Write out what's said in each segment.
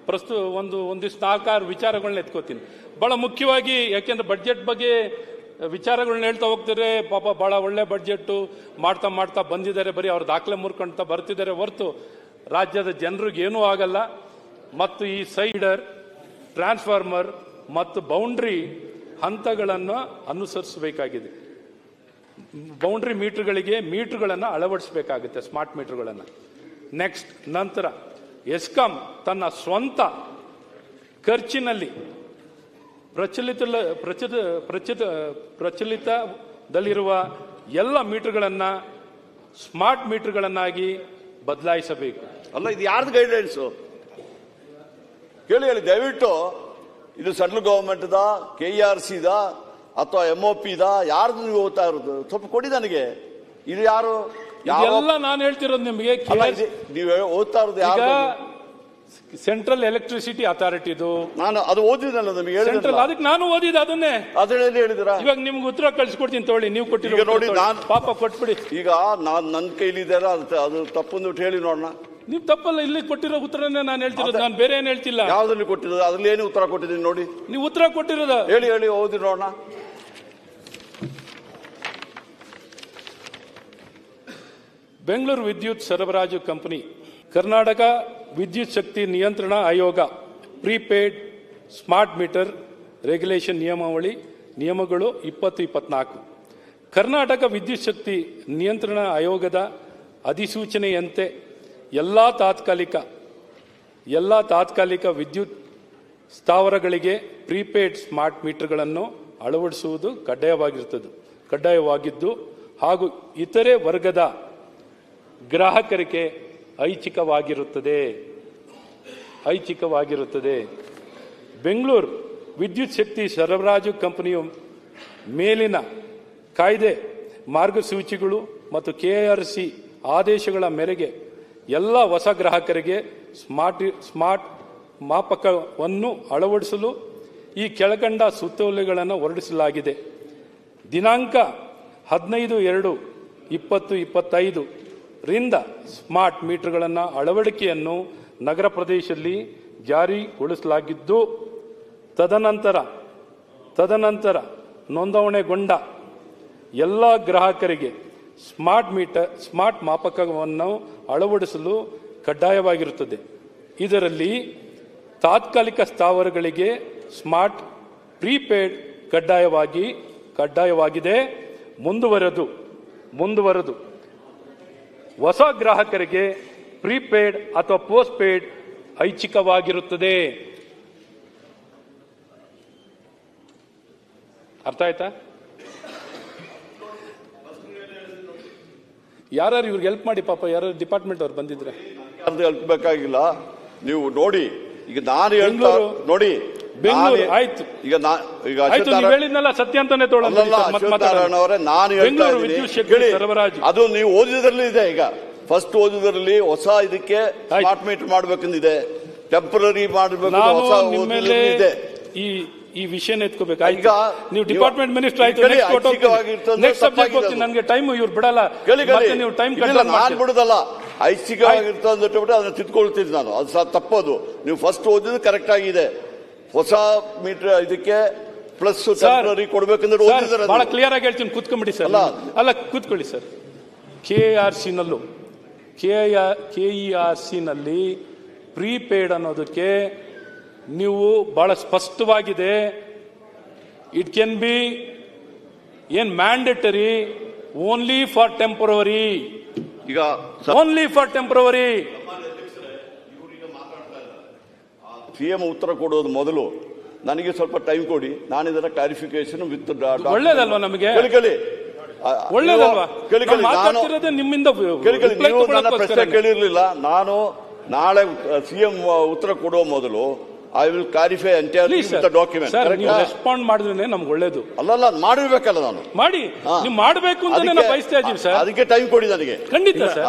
ಒಂದಿಷ್ಟು 4-6 ವಿಚಾರಗಳನ್ನ ಎತ್ಕೋತೀನಿ. ಬಹಳ ಮುಖ್ಯವಾಗಿ, ಯಾಕೆಂದ್ರೆ ಬಡ್ಜೆಟ್ ಬಗ್ಗೆ ವಿಚಾರಗಳನ್ನ ಹೇಳ್ತಾ ಹೋಗ್ತಾರೆ. ಪಾಪ ಬಹಳ ಒಳ್ಳೆ ಬಡ್ಜೆಟ್ ಮಾಡ್ತಾ ಮಾಡ್ತಾ ಬಂದಿದ್ದಾರೆ, ಬರೀ ಅವ್ರ ದಾಖಲೆ ಮುರ್ಕೊಂತ ಬರ್ತಿದ್ದಾರೆ ಹೊರತು ರಾಜ್ಯದ ಜನರಿಗೆ ಏನೂ ಆಗಲ್ಲ. ಮತ್ತು ಈ ಸೈಡರ್, ಟ್ರಾನ್ಸ್ಫಾರ್ಮರ್ ಮತ್ತು ಬೌಂಡ್ರಿ ಹಂತಗಳನ್ನು ಅನುಸರಿಸಬೇಕಾಗಿದೆ. ಬೌಂಡ್ರಿ ಮೀಟರ್ಗಳನ್ನು ಅಳವಡಿಸಬೇಕಾಗುತ್ತೆ, ಸ್ಮಾರ್ಟ್ ಮೀಟರ್ಗಳನ್ನು. ನೆಕ್ಸ್ಟ್, ನಂತರ ಎಸ್ಕಾಂ ತನ್ನ ಸ್ವಂತ ಖರ್ಚಿನಲ್ಲಿ ಪ್ರಚಲಿತದಲ್ಲಿರುವ ಎಲ್ಲ ಮೀಟರ್ಗಳನ್ನು ಸ್ಮಾರ್ಟ್ ಮೀಟರ್ಗಳನ್ನಾಗಿ ಬದಲಾಯಿಸಬೇಕು. ಅಲ್ಲ, ಇದು ಯಾರ್ದು ಗೈಡ್ಲೈನ್ಸು ಹೇಳಿ ದಯವಿಟ್ಟು. ಇದು central government the, KERC the ಅಥವಾ MOP ದ, ಯಾರ್ದು ನೀವು ಓದ್ತಾ ಇರೋದು? ಸ್ವಲ್ಪ ಕೊಡಿ ನನಗೆ. ಇದು ಯಾರು? ಎಲ್ಲ ನಾನು ಹೇಳ್ತಿರೋದು ನಿಮಗೆ. ನೀವು ಓದ್ತಾ ಇರೋದು ಯಾರು? ಸೆಂಟ್ರಲ್ ಎಲೆಕ್ಟ್ರಿಸಿಟಿ ಅಥಾರಿಟಿದು. ನಾನು ಅದು ಓದಿದ್ನಲ್ಲ, ನಮಗೆ ಹೇಳಿದ್ರಲ್ಲ. ಅದಕ್ಕೆ ನಾನು ಓದಿದ್ದು ಅದನ್ನೇ. ಅದರಲ್ಲಿ ಹೇಳಿದ್ರ? ಇವಾಗ ನಿಮ್ಗೆ ಉತ್ತರ ಕಳಿಸ್ಕೊಡ್ತೀನಿ ತಗೊಳ್ಳಿ. ನೀವು ಕೊಟ್ಟಿರೋ ನೋಡಿ, ನಾನು ಪಾಪ ಕೊಟ್ಬಿಡಿ. ಈಗ ನನ್ನ ಕೈಲಿದೆ ಅದು ತಪ್ಪು ಹೇಳಿ ನೋಡೋಣ. ನೀವು ತಪ್ಪಲ್ಲ, ಇಲ್ಲಿ ಕೊಟ್ಟಿರೋ ಉತ್ತರನೇ ನಾನು ಹೇಳ್ತಿರೋದು, ನಾನು ಬೇರೆ ಏನು ಹೇಳ್ತಿಲ್ಲ. ಯಾವ್ದ್ರಲ್ಲಿ ಕೊಟ್ಟಿರೋದು? ಅದ್ರಲ್ಲಿ ಏನು ಉತ್ತರ ಕೊಟ್ಟಿದ್ದೀನಿ ನೋಡಿ. ನೀವು ಉತ್ತರ ಕೊಟ್ಟಿರೋದ ಹೇಳಿ ಓದಿ ನೋಡೋಣ. ಬೆಂಗಳೂರು ವಿದ್ಯುತ್ ಸರಬರಾಜು ಕಂಪನಿ, ಕರ್ನಾಟಕ ವಿದ್ಯುತ್ ಶಕ್ತಿ ನಿಯಂತ್ರಣ ಆಯೋಗ, ಪ್ರೀಪೇಡ್ ಸ್ಮಾರ್ಟ್ ಮೀಟರ್ ರೆಗ್ಯುಲೇಷನ್ ನಿಯಮಗಳು 2024. ಕರ್ನಾಟಕ ವಿದ್ಯುತ್ ಶಕ್ತಿ ನಿಯಂತ್ರಣ ಆಯೋಗದ ಅಧಿಸೂಚನೆಯಂತೆ ಎಲ್ಲ ತಾತ್ಕಾಲಿಕ ವಿದ್ಯುತ್ ಸ್ಥಾವರಗಳಿಗೆ ಪ್ರೀಪೇಡ್ ಸ್ಮಾರ್ಟ್ ಮೀಟರ್ಗಳನ್ನು ಅಳವಡಿಸುವುದು ಕಡ್ಡಾಯವಾಗಿದ್ದು ಹಾಗೂ ಇತರೆ ವರ್ಗದ ಗ್ರಾಹಕರಿಗೆ ಐಚ್ಛಿಕವಾಗಿರುತ್ತದೆ. ಬೆಂಗಳೂರು ವಿದ್ಯುತ್ ಶಕ್ತಿ ಸರಬರಾಜು ಕಂಪನಿಯು ಮೇಲಿನ ಕಾಯ್ದೆ, ಮಾರ್ಗಸೂಚಿಗಳು ಮತ್ತು KERC ಆದೇಶಗಳ ಮೇರೆಗೆ ಎಲ್ಲ ಹೊಸ ಗ್ರಾಹಕರಿಗೆ ಸ್ಮಾರ್ಟ್ ಮಾಪಕವನ್ನು ಅಳವಡಿಸಲು ಈ ಕೆಳಕಂಡ ಸುತ್ತೋಲೆಗಳನ್ನು ಹೊರಡಿಸಲಾಗಿದೆ. ದಿನಾಂಕ 15/2/2025 ರಿಂದ ಸ್ಮಾರ್ಟ್ ಮೀಟರ್ಗಳನ್ನು ಅಳವಡಿಕೆಯನ್ನು ನಗರ ಪ್ರದೇಶದಲ್ಲಿ ಜಾರಿಗೊಳಿಸಲಾಗಿದ್ದು, ತದನಂತರ ನೋಂದಣಿಗೊಂಡ ಎಲ್ಲ ಗ್ರಾಹಕರಿಗೆ ಸ್ಮಾರ್ಟ್ ಮಾಪಕವನ್ನು ಅಳವಡಿಸಲು ಕಡ್ಡಾಯವಾಗಿರುತ್ತದೆ. ಇದರಲ್ಲಿ ತಾತ್ಕಾಲಿಕ ಸ್ಥಾವರಗಳಿಗೆ ಸ್ಮಾರ್ಟ್ ಪ್ರೀಪೇಡ್ ಕಡ್ಡಾಯವಾಗಿದೆ. ಮುಂದುವರೆದು ಹೊಸ ಗ್ರಾಹಕರಿಗೆ ಪ್ರೀಪೇಡ್ ಅಥವಾ ಪೋಸ್ಟ್ ಪೇಡ್ ಐಚ್ಛಿಕವಾಗಿರುತ್ತದೆ. ಅರ್ಥ ಆಯ್ತಾ? ಯಾರು ಇವ್ರಿಗೆ ಹೆಲ್ಪ್ ಮಾಡಿ, ಪಾಪ ಯಾರು ಡಿಪಾರ್ಟ್ಮೆಂಟ್ ಅವ್ರು ಬಂದಿದ್ರೆ. ಹೆಲ್ಪ್ ಬೇಕಾಗಿಲ್ಲ, ನೀವು ನೋಡಿ. ಈಗ ನಾನು ಹೇಳ್ತಾ ನೋಡಿ, ಬೆಂಗಳೂರು ಆಯ್ತು. ಈಗ ನೀವು ಹೇಳಿದ್ನಲ್ಲ ಸತ್ಯ ಅಂತಾನೆ ನಾನು ಅದು ನೀವು ಓದಿದ್ರಲ್ಲಿ ಇದೆ. ಈಗ ಫಸ್ಟ್ ಓದಿದ್ರಲ್ಲಿ ಹೊಸ ಇದಕ್ಕೆ ಸ್ಮಾರ್ಟ್ ಮೀಟರ್ ಮಾಡ್ಬೇಕಂದಿದೆ, ಟೆಂಪರರಿ ಮಾಡಬೇಕು, ಹೊಸ ಇದೆ. ಈ ವಿಷಯನ ಎತ್ಕೋಬೇಕು. ಈಗ ನೀವು ಡಿಪಾರ್ಟ್ಮೆಂಟ್ ಮಿನಿಸ್ಟರ್ ಆಯ್ತು, ನೆಕ್ಸ್ಟ್ ಸಬ್ಜೆಕ್ಟ್ ಹೋಗ್ತೀನಿ. ನನಗೆ ಟೈಮ್ ಇವ್ರು ಬಿಡಲ್ಲ. ನೀವು ಟೈಮ್ ನಾನು ಬಿಡುದಲ್ಲ, ಐಚ್ಛಿಕವಾಗಿರ್ತದೆ ಅಂದ್ಬಿಟ್ಟು ಅದನ್ನ ತಿದ್ಕೊಳ್ತಿದ್ದು ನಾನು. ಅದು ತಪ್ಪದು. ನೀವು ಫಸ್ಟ್ ಓದಿದ್ದು ಕರೆಕ್ಟ್ ಆಗಿದೆ. ಹೊಸ ಮೀಟರ್ ಇದಕ್ಕೆ ಪ್ಲಸ್ ಟೆಂಪರರಿ ಕೊಡ್ಬೇಕಂದ್ರೆ ಬಹಳ ಕ್ಲಿಯರ್ ಆಗಿ ಹೇಳ್ತೀನಿ. ಕೂತ್ಕೊಂಡ್ಬಿಡಿ ಸರ್. ಅಲ್ಲ, ಕೂತ್ಕೊಳ್ಳಿ ಸರ್. KERC ನಲ್ಲಿ ಪ್ರೀಪೇಡ್ ಅನ್ನೋದಕ್ಕೆ ನೀವು ಬಹಳ ಸ್ಪಷ್ಟವಾಗಿದೆ. It can be mandatory only for temporary. ಈಗ ಓನ್ಲಿ ಫಾರ್ ಟೆಂಪರರಿ. CM ಉತ್ತರ ಕೊಡೋದು ಮೊದಲು ನನಗೆ ಸ್ವಲ್ಪ ಟೈಮ್ ಕೊಡಿ. ನಾನು ಇದರ ಕ್ಲಾರಿಫಿಕೇಶನ್ ವಿತ್ ಒಳ್ಳೇದಲ್ವಾ ನಮಗೆ? ಒಳ್ಳೇದಲ್ವಾ? ನಿಮ್ಮಿಂದ ಪ್ರಶ್ನೆ ಕೇಳಿರ್ಲಿಲ್ಲ. ನಾನು ನಾಳೆ CM ಉತ್ತರ ಕೊಡುವ ಮೊದಲು I will clarify entirely with the document. Respond ಮಾಡಿದ್ರೆ ನಮ್ಗೆ ಒಳ್ಳೇದು. ಅಲ್ಲ, ಮಾಡಿರ್ಬೇಕಲ್ಲ. ನಾನು ಮಾಡಿ, ನೀವು ಮಾಡಬೇಕು ಅಂತ ಬಯಸ್ತಾ ಇದ್ದೀವಿ ಸರ್. ಅದಕ್ಕೆ ಟೈಮ್ ಕೊಡಿ ನನಗೆ. ಖಂಡಿತ ಸರ್.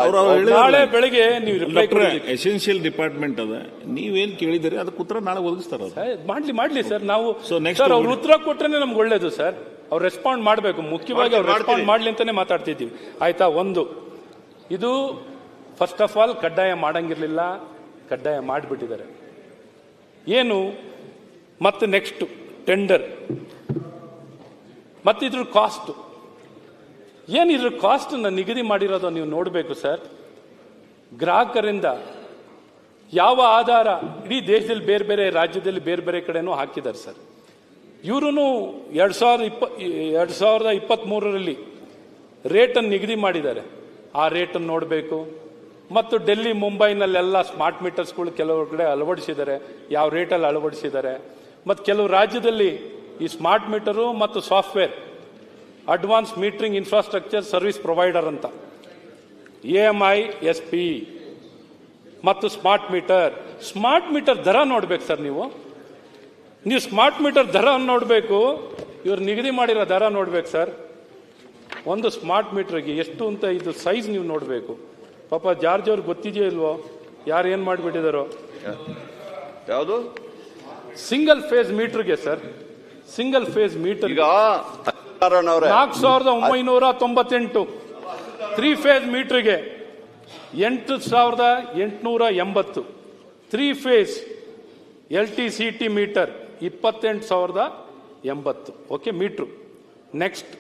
ನಾಳೆ ಬೆಳಗ್ಗೆ ನೀವು ಎಸೆನ್ಷಿಯಲ್ ಡಿಪಾರ್ಟ್ಮೆಂಟ್ ಅದ, ನೀವೇನ್ ಕೇಳಿದಿರಿ ಅದಕ್ಕೆ ಉತ್ತರ ನಾಳೆ ಒದಗಿಸ್ತಾರ. ಮಾಡ್ಲಿ ಸರ್. ನಾವು ಸರ್ ಅವ್ರು ಉತ್ತರ ಕೊಟ್ರೆ ನಮ್ಗೆ ಒಳ್ಳೇದು ಸರ್. ಅವ್ರು ರೆಸ್ಪಾಂಡ್ ಮಾಡಬೇಕು. ಮುಖ್ಯವಾಗಿ ಅವ್ರು ರೆಸ್ಪಾಂಡ್ ಮಾಡ್ಲಿ ಅಂತಾನೆ ಮಾತಾಡ್ತಿದ್ದೀವಿ. ಆಯ್ತಾ? ಇದು ಫಸ್ಟ್ ಆಫ್ ಆಲ್ ಕಡ್ಡಾಯ ಮಾಡಂಗಿರ್ಲಿಲ್ಲ, ಕಡ್ಡಾಯ ಮಾಡಿಬಿಟ್ಟಿದ್ದಾರೆ. ಏನು ಮತ್ತು ನೆಕ್ಸ್ಟ್ ಟೆಂಡರ್ ಮತ್ತು ಇದ್ರ ಕಾಸ್ಟ್ ಏನು, ಇದ್ರ ಕಾಸ್ಟನ್ನು ನಿಗದಿ ಮಾಡಿರೋದು ನೀವು ನೋಡಬೇಕು ಸರ್. ಗ್ರಾಹಕರಿಂದ ಯಾವ ಆಧಾರ, ಇಡೀ ದೇಶದಲ್ಲಿ ಬೇರೆ ಬೇರೆ ರಾಜ್ಯದಲ್ಲಿ ಬೇರೆ ಬೇರೆ ಕಡೆನೂ ಹಾಕಿದ್ದಾರೆ ಸರ್. ಇವರು 2023ರಲ್ಲಿ ರೇಟನ್ನು ನಿಗದಿ ಮಾಡಿದ್ದಾರೆ. ಆ ರೇಟನ್ನು ನೋಡಬೇಕು. ಮತ್ತು ಡೆಲ್ಲಿ ಮುಂಬೈನಲ್ಲೆಲ್ಲ ಸ್ಮಾರ್ಟ್ ಮೀಟರ್ಸ್ಗಳು ಕೆಲವು ಕಡೆ ಅಳವಡಿಸಿದ್ದಾರೆ, ಯಾವ ರೇಟಲ್ಲಿ ಅಳವಡಿಸಿದ್ದಾರೆ. ಮತ್ತು ಕೆಲವು ರಾಜ್ಯದಲ್ಲಿ ಈ ಸ್ಮಾರ್ಟ್ ಮೀಟರು ಮತ್ತು software advance metering infrastructure service provider ಅಂತ AMISP ಮತ್ತು ಸ್ಮಾರ್ಟ್ ಮೀಟರ್ ದರ ನೋಡ್ಬೇಕು ಸರ್. ನೀವು ಸ್ಮಾರ್ಟ್ ಮೀಟರ್ ದರ ನೋಡಬೇಕು, ಇವ್ರು ನಿಗದಿ ಮಾಡಿರೋ ದರ ನೋಡ್ಬೇಕು ಸರ್. ಒಂದು ಸ್ಮಾರ್ಟ್ ಮೀಟರ್ಗೆ ಎಷ್ಟು ಅಂತ ಇದು ಸೈಜ್ ನೀವು ನೋಡಬೇಕು. ಪಾಪ ಜಾರ್ಜ್ ಅವ್ರಿಗೆ ಗೊತ್ತಿದೆಯೋ ಇಲ್ವೋ, ಯಾರು ಏನು ಮಾಡಿಬಿಟ್ಟಿದಾರೋ. ಯಾವುದು ಸಿಂಗಲ್ ಫೇಸ್ ಮೀಟರ್ಗೆ ಸರ್, ಸಿಂಗಲ್ ಫೇಸ್ ಮೀಟರ್ ಈಗ 4998, 3 ಫೇಸ್ ಮೀಟರ್ಗೆ 8880, 3 phase LTCT meter 28080. Okay, meter. Next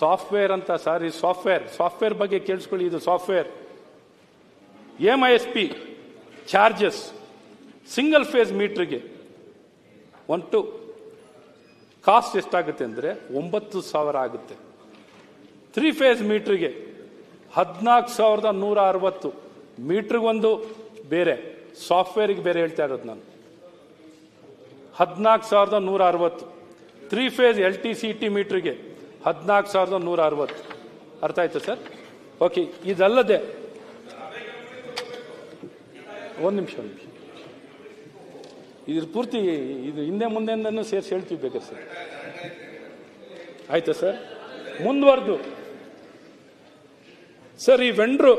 software ಅಂತ ಸರ್. ಈ ಸಾಫ್ಟ್ವೇರ್ ಬಗ್ಗೆ ಕೇಳಿಸ್ಕೊಳ್ಳಿ. ಇದು software AMISP charges single phase ಮೀಟರ್ಗೆ ಕಾಸ್ಟ್ ಎಷ್ಟಾಗುತ್ತೆ ಅಂದರೆ 9000 ಆಗುತ್ತೆ. 3 ಫೇಸ್ ಮೀಟರ್ಗೆ 14160. ಮೀಟ್ರಿಗೊಂದು ಬೇರೆ, ಸಾಫ್ಟ್ವೇರ್ಗೆ ಬೇರೆ ಹೇಳ್ತಾ ಇರೋದು ನಾನು. 14160. 3 ಫೇಸ್ LTCT ಮೀಟರ್ಗೆ 14160. ಅರ್ಥ ಆಯ್ತು ಸರ್? ಓಕೆ, ಇದಲ್ಲದೆ ಒಂದು ನಿಮಿಷ ಇದ್ರ ಪೂರ್ತಿ ಇದು ಹಿಂದೆ ಮುಂದೆಂದೂ ಸೇರಿಸಿ ಹೇಳ್ತೀವಿ ಬೇಕಾದ್ರೆ ಸರ್. ಆಯ್ತಾ ಸರ್? ಮುಂದುವರೆದು ಸರ್, ಈ ವೆಂಡ್ರು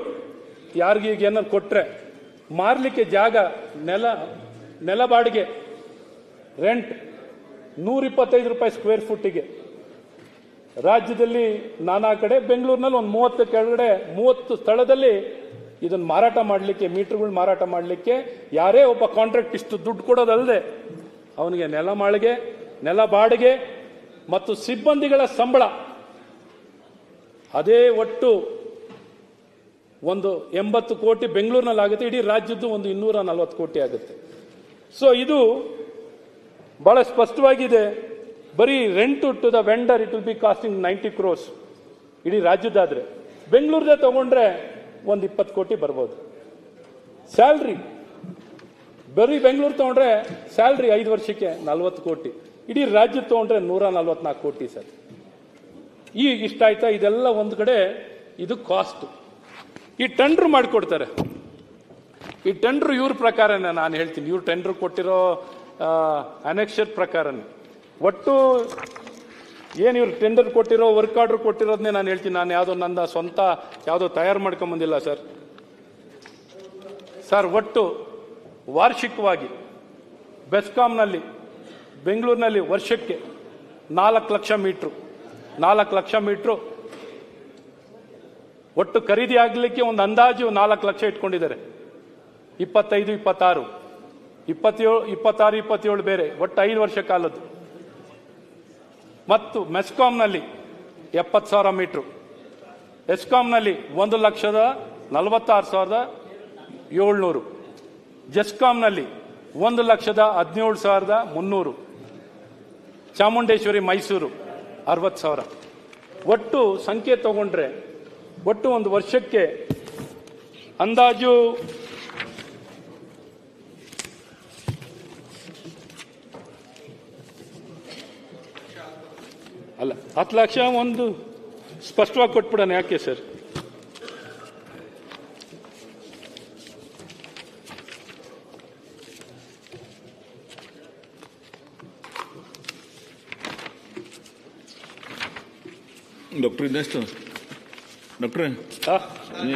ಯಾರಿಗೆ ಈಗ ಏನಾದ್ರು ಕೊಟ್ರೆ ಮಾರ್ಲಿಕ್ಕೆ ಜಾಗ, ನೆಲ ಬಾಡಿಗೆ ರೆಂಟ್ 125 ರೂಪಾಯಿ ಸ್ಕ್ವೇರ್ ಫುಟ್ಟಿಗೆ. ರಾಜ್ಯದಲ್ಲಿ ನಾನಾ ಕಡೆ, ಬೆಂಗಳೂರಿನಲ್ಲಿ ಒಂದು 30 ಕೆಳಗಡೆ 30 ಸ್ಥಳದಲ್ಲಿ ಇದನ್ನು ಮಾರಾಟ ಮಾಡಲಿಕ್ಕೆ, ಮೀಟರ್ಗಳು ಮಾರಾಟ ಮಾಡಲಿಕ್ಕೆ ಯಾರೇ ಒಬ್ಬ ಕಾಂಟ್ರಾಕ್ಟ್ ಇಷ್ಟು ದುಡ್ಡು ಕೊಡೋದಲ್ಲದೆ ಅವನಿಗೆ ನೆಲ ಬಾಡಿಗೆ ಮತ್ತು ಸಿಬ್ಬಂದಿಗಳ ಸಂಬಳ ಅದೇ ಒಟ್ಟು ಒಂದು 80 ಕೋಟಿ ಬೆಂಗಳೂರಿನಲ್ಲಿ ಆಗುತ್ತೆ. ಇಡೀ ರಾಜ್ಯದ್ದು ಒಂದು 240 ಕೋಟಿ ಆಗುತ್ತೆ. ಸೊ ಇದು ಬಹಳ ಸ್ಪಷ್ಟವಾಗಿದೆ. ಬರೀ rent to the vendor it will be costing 90 crores ಇಡೀ ರಾಜ್ಯದಾದ್ರೆ. ಬೆಂಗಳೂರದೇ ತಗೊಂಡ್ರೆ ಒಂದು 20 ಕೋಟಿ ಬರ್ಬೋದು. ಸ್ಯಾಲ್ರಿ ಬರೀ ಬೆಂಗಳೂರು ತಗೊಂಡ್ರೆ ಸ್ಯಾಲ್ರಿ 5 ವರ್ಷಕ್ಕೆ 40 ಕೋಟಿ. ಇಡೀ ರಾಜ್ಯ ತಗೊಂಡ್ರೆ 144 ಕೋಟಿ ಸರ್. ಇಷ್ಟ ಆಯ್ತಾ? ಇದೆಲ್ಲ ಒಂದು ಕಡೆ ಇದು ಕಾಸ್ಟ್. ಈ ಟೆಂಡರ್ ಮಾಡಿಕೊಡ್ತಾರೆ. ಈ ಟೆಂಡರ್ ಇವ್ರ ಪ್ರಕಾರನೇ ನಾನು ಹೇಳ್ತೀನಿ. ಇವ್ರು ಟೆಂಡರ್ ಕೊಟ್ಟಿರೋ ಅನೆಕ್ಷರ್ ಪ್ರಕಾರನೇ ಒಟ್ಟು ಏನು ಇವ್ರು ಟೆಂಡರ್ ಕೊಟ್ಟಿರೋ ವರ್ಕ್ ಆರ್ಡರ್ ಕೊಟ್ಟಿರೋದನ್ನೇ ನಾನು ಹೇಳ್ತೀನಿ. ನಾನು ಯಾವುದೋ ನನ್ನ ಸ್ವಂತ ಯಾವುದೋ ತಯಾರು ಮಾಡ್ಕೊಂಬಂದಿಲ್ಲ ಸರ್. ಒಟ್ಟು ವಾರ್ಷಿಕವಾಗಿ ಬೆಸ್ಕಾಂನಲ್ಲಿ ಬೆಂಗಳೂರಿನಲ್ಲಿ ವರ್ಷಕ್ಕೆ 4 ಲಕ್ಷ ಮೀಟ್ರು ಒಟ್ಟು ಖರೀದಿ ಆಗಲಿಕ್ಕೆ ಒಂದು ಅಂದಾಜು 4 ಲಕ್ಷ ಇಟ್ಕೊಂಡಿದ್ದಾರೆ. 25, 26, 27 ಬೇರೆ, ಒಟ್ಟು 5 ವರ್ಷ ಕಾಲದ್ದು. ಮತ್ತು ಮೆಸ್ಕಾಂನಲ್ಲಿ 70,000 ಮೀಟ್ರು, ಎಸ್ಕಾಂನಲ್ಲಿ 1,46,700, ಜೆಸ್ಕಾಂನಲ್ಲಿ 1,17,300, ಚಾಮುಂಡೇಶ್ವರಿ ಮೈಸೂರು 60,000. ಒಟ್ಟು ಸಂಖ್ಯೆ ತಗೊಂಡ್ರೆ ಒಟ್ಟು ಒಂದು ವರ್ಷಕ್ಕೆ ಅಂದಾಜು ಅಲ್ಲ 10 ಲಕ್ಷ ಒಂದು ಸ್ಪಷ್ಟವಾಗಿ ಕೊಟ್ಬಿಡೋಣ. ಯಾಕೆ ಸರ್? ಡಾಕ್ಟರ್ ಇನ್ನೆಷ್ಟು ಡಾಕ್ಟ್ರೆ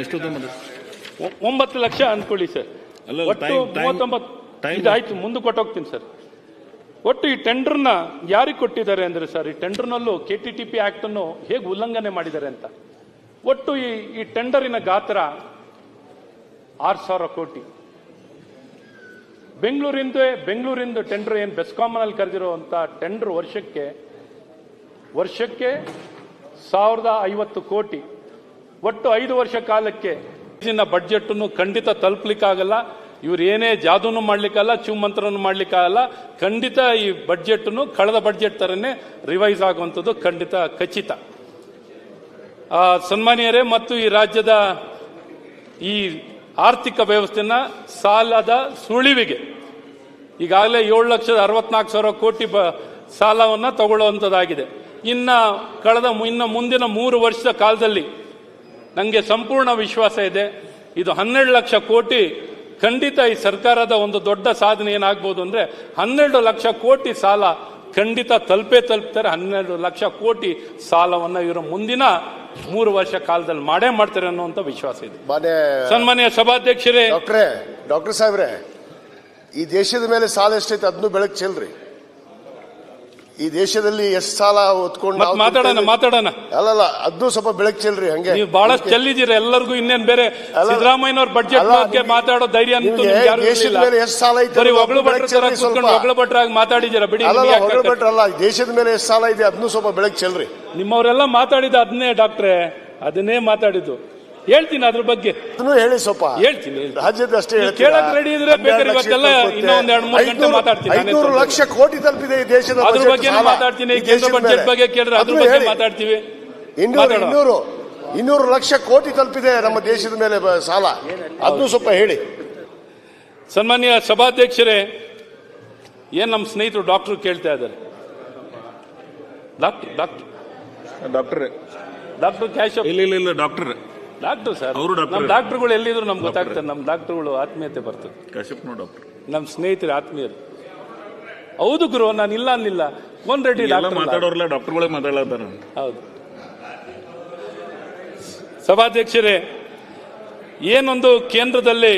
ಎಷ್ಟು 9 ಲಕ್ಷ ಅಂದ್ಕೊಳ್ಳಿ ಸರ್. ಒಟ್ಟು 39 ಇದಾಯ್ತು. ಮುಂದೆ ಕೊಟ್ಟೋಗ್ತೀನಿ ಸರ್. ಒಟ್ಟು ಈ ಟೆಂಡರ್ನ ಯಾರಿಗೆ ಕೊಟ್ಟಿದ್ದಾರೆ ಅಂದರೆ ಸರ್, ಈ ಟೆಂಡರ್ನಲ್ಲೂ KTTP ಆಕ್ಟ್ ಅನ್ನು ಹೇಗೆ ಉಲ್ಲಂಘನೆ ಮಾಡಿದ್ದಾರೆ ಅಂತ. ಒಟ್ಟು ಈ ಟೆಂಡರಿನ ಗಾತ್ರ 6,000 ಕೋಟಿ. ಬೆಂಗಳೂರಿಂದ ಟೆಂಡರ್ ಏನು ಬೆಸ್ಕಾಂನಲ್ಲಿ ಕರೆದಿರುವಂಥ ಟೆಂಡರ್ ವರ್ಷಕ್ಕೆ 1050 ಕೋಟಿ, ಒಟ್ಟು 5 ವರ್ಷ ಕಾಲಕ್ಕೆ ಬಡ್ಜೆಟ್ ಖಂಡಿತ ತಲುಪಲಿಕ್ಕಾಗಲ್ಲ. ಇವ್ರು ಏನೇ ಜಾದೂನು ಮಾಡ್ಲಿಕ್ಕಲ್ಲ, ಚುಮಂತ್ರನು ಮಾಡ್ಲಿಕ್ಕಾಗಲ್ಲ. ಖಂಡಿತ ಈ ಬಡ್ಜೆಟ್ ಕಳೆದ ಬಡ್ಜೆಟ್ ತರನೇ ರಿವೈಸ್ ಆಗುವಂಥದ್ದು ಖಂಡಿತ ಖಚಿತ. ಸನ್ಮಾನ್ಯರೇ, ಮತ್ತು ಈ ರಾಜ್ಯದ ಈ ಆರ್ಥಿಕ ವ್ಯವಸ್ಥೆನ ಸಾಲದ ಸುಳಿವಿಗೆ ಈಗಾಗಲೇ 7,64,000 ಕೋಟಿ ಸಾಲವನ್ನು ತಗೊಳ್ಳುವಂಥದ್ದಾಗಿದೆ. ಇನ್ನು ಮುಂದಿನ 3 ವರ್ಷದ ಕಾಲದಲ್ಲಿ ನನಗೆ ಸಂಪೂರ್ಣ ವಿಶ್ವಾಸ ಇದೆ, ಇದು 12 ಲಕ್ಷ ಕೋಟಿ ಖಂಡಿತ ಈ ಸರ್ಕಾರದ ಒಂದು ದೊಡ್ಡ ಸಾಧನೆ ಏನಾಗ್ಬೋದು ಅಂದ್ರೆ 12 ಲಕ್ಷ ಕೋಟಿ ಸಾಲ ಖಂಡಿತ ತಲುಪ್ತಾರೆ. 12 ಲಕ್ಷ ಕೋಟಿ ಸಾಲವನ್ನು ಇವರು ಮುಂದಿನ 3 ವರ್ಷ ಕಾಲದಲ್ಲಿ ಮಾಡ್ತಾರೆ ಅನ್ನುವಂಥ ವಿಶ್ವಾಸ ಇದೆ. ಸನ್ಮಾನ್ಯ ಸಭಾಧ್ಯಕ್ಷರೇ, ಡಾಕ್ಟರ್ ಸಾಹೇಬ್ರೆ, ಈ ದೇಶದ ಮೇಲೆ ಸಾಲ ಎಷ್ಟೈತೆ ಅದನ್ನು ಬೆಳಕು ಚೆಲ್ರಿ. ಈ ದೇಶದಲ್ಲಿ ಎಷ್ಟು ಸಾಲ ಹೊತ್ಕೊಂಡು ಮಾತಾಡೋಣ ಅಲ್ಲಲ್ಲ, ಅದನ್ನು ಸ್ವಲ್ಪ ಬೆಳಕು ಚೆಲ್ರಿ. ಹಂಗೆ ನೀವು ಬಹಳಷ್ಟು ಚೆಲ್ಲಿದ್ದೀರಿ ಎಲ್ಲರಿಗೂ. ಇನ್ನೇನ್ ಬೇರೆ ಸಿದ್ದರಾಮಯ್ಯನವ್ರ ಬಡ್ಜೆಟ್ ಬಗ್ಗೆ ಮಾತಾಡೋ ಧೈರ್ಯ ದೇಶದ ಮೇಲೆ ಎಷ್ಟು ಸಾಲ ಐತೆ ಒಗಳು ಭಟ್ರಾಗಿ ಮಾತಾಡಿದ್ದೀರಾ ಬಿಡಿ. ಹೊಗಳಭಟ್ರಲ್ಲ, ದೇಶದ ಮೇಲೆ ಎಷ್ಟು ಸಾಲ ಇದೆ ಅದನ್ನು ಸ್ವಲ್ಪ ಬೆಳಕು ಚೆಲ್ರಿ. ನಿಮ್ಮವರೆಲ್ಲ ಮಾತಾಡಿದ ಅದನ್ನೇ ಡಾಕ್ಟ್ರೆ, ಅದನ್ನೇ ಮಾತಾಡಿದ್ದು. ಹೇಳ್ತೀನಿ ಅದ್ರ ಬಗ್ಗೆ ಹೇಳಿ, ಸ್ವಲ್ಪ ಹೇಳ್ತೀನಿ. ರಾಜ್ಯದ ಅಷ್ಟೇ ಕೇಳಕ್ ರೆಡಿ ಇದ್ರೆ ಬೇಕಾದ್ರೆ ಇವತ್ತೆಲ್ಲ ಇನ್ನೊಂದ್ 2-3 ಗಂಟೆ ಮಾತಾಡ್ತೀನಿ. 500 ಲಕ್ಷ ಕೋಟಿ ತಲುಪಿದೆ ಈ ದೇಶದ. ಅದ್ರ ಬಗ್ಗೆ ಮಾತಾಡ್ತೀನಿ. ಕೇಂದ್ರ ಬಜೆಟ್ ಬಗ್ಗೆ ಕೇಳಿದ್ರೆ ಅದ್ರ ಬಗ್ಗೆ ಮಾತಾಡ್ತೀವಿ. 200 ಲಕ್ಷ ಕೋಟಿ ತಲುಪಿದೆ ನಮ್ಮ ದೇಶದ ಮೇಲೆ ಸಾಲ, ಅದನ್ನು ಸ್ವಲ್ಪ ಹೇಳಿ. ಸನ್ಮಾನ್ಯ ಸಭಾಧ್ಯಕ್ಷರೇ, ಏನ್ ನಮ್ಮ ಸ್ನೇಹಿತರು ಡಾಕ್ಟರ್ ಕೇಳ್ತಾ ಇದ್ದಾರೆ. ಡಾಕ್ಟರ್ ಕ್ಯಾಶ್ ಇಲ್ಲ ಡಾಕ್ಟರ್ ಸರ್, ನಮ್ಮ ಡಾಕ್ಟರ್ಗಳು ಎಲ್ಲಿದ್ರು ನಮ್ಗೆ ಗೊತ್ತಾಗ್ತದೆ. ನಮ್ಮ ಡಾಕ್ಟರ್ಗಳು ಆತ್ಮೀಯತೆ ಬರ್ತದೆ. ನಮ್ಮ ಸ್ನೇಹಿತರು ಆತ್ಮೀಯರು. ಹೌದು ಗುರು, ನಾನು ಇಲ್ಲ ಅನ್ನಿಲ್ಲ. ಕೋನ್ ರೆಡ್ಡಿ ಮಾತಾಡೋರ್ಲ ಡಾಕ್ಟರ್ಗಳೇ ಮಾತಾಡೋದಾರ. ಹೌದು. ಸಭಾಧ್ಯಕ್ಷರೇ, ಏನೊಂದು ಕೇಂದ್ರದಲ್ಲಿ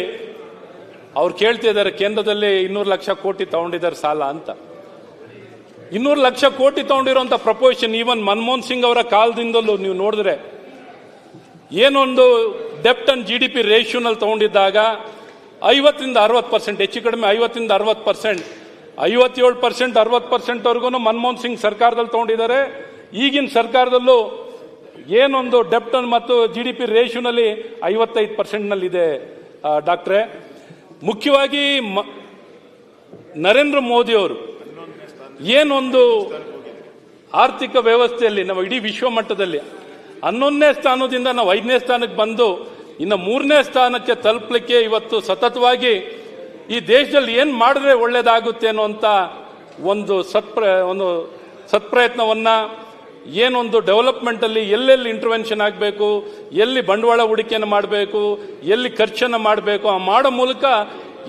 ಅವ್ರು ಕೇಳ್ತಿದ್ದಾರೆ, ಕೇಂದ್ರದಲ್ಲಿ 200 ಲಕ್ಷ ಕೋಟಿ ತಗೊಂಡಿದ್ದಾರೆ ಸಾಲ ಅಂತ. 200 ಲಕ್ಷ ಕೋಟಿ ತಗೊಂಡಿರುವಂತ ಪ್ರಪೋಸಿಷನ್ ಈವನ್ ಮನಮೋಹನ್ ಸಿಂಗ್ ಅವರ ಕಾಲದಿಂದಲೂ ನೀವು ನೋಡಿದ್ರೆ ಏನೊಂದು ಡೆಪ್ಟ್ ಅಂಡ್ GDP ರೇಷಿಯೋನಲ್ಲಿ ತಗೊಂಡಿದ್ದಾಗ 50ರಿಂದ 60%, ಹೆಚ್ಚು ಕಡಿಮೆ 50ರಿಂದ 60%, 57%, 60% ವರೆಗೂ ಮನಮೋಹನ್ ಸಿಂಗ್ ಸರ್ಕಾರದಲ್ಲಿ ತಗೊಂಡಿದ್ದಾರೆ. ಈಗಿನ ಸರ್ಕಾರದಲ್ಲೂ ಏನೊಂದು ಡೆಪ್ಟ್ ಮತ್ತು GDP ರೇಷಿಯೋನಲ್ಲಿ 55% ನಲ್ಲಿದೆ. ಡಾಕ್ಟ್ರೆ, ಮುಖ್ಯವಾಗಿ ನರೇಂದ್ರ ಮೋದಿ ಅವರು ಏನೊಂದು ಆರ್ಥಿಕ ವ್ಯವಸ್ಥೆಯಲ್ಲಿ ನಾವು ಇಡೀ ವಿಶ್ವ ಮಟ್ಟದಲ್ಲಿ 11ನೇ ಸ್ಥಾನದಿಂದ ನಾವು 5ನೇ ಸ್ಥಾನಕ್ಕೆ ಬಂದು ಇನ್ನು 3ನೇ ಸ್ಥಾನಕ್ಕೆ ತಲುಪಲಿಕ್ಕೆ ಇವತ್ತು ಸತತವಾಗಿ ಈ ದೇಶದಲ್ಲಿ ಏನ್ ಮಾಡಿದ್ರೆ ಒಳ್ಳೇದಾಗುತ್ತೆ ಅನ್ನುವಂತ ಒಂದು ಸತ್ಪ್ರಯತ್ನವನ್ನ, ಏನೊಂದು ಡೆವಲಪ್ಮೆಂಟ್ ಅಲ್ಲಿ ಎಲ್ಲೆಲ್ಲಿ ಇಂಟರ್ವೆನ್ಷನ್ ಆಗಬೇಕು, ಎಲ್ಲಿ ಬಂಡವಾಳ ಹೂಡಿಕೆಯನ್ನು ಮಾಡಬೇಕು, ಎಲ್ಲಿ ಖರ್ಚನ್ನು ಮಾಡಬೇಕು, ಆ ಮಾಡೋ ಮೂಲಕ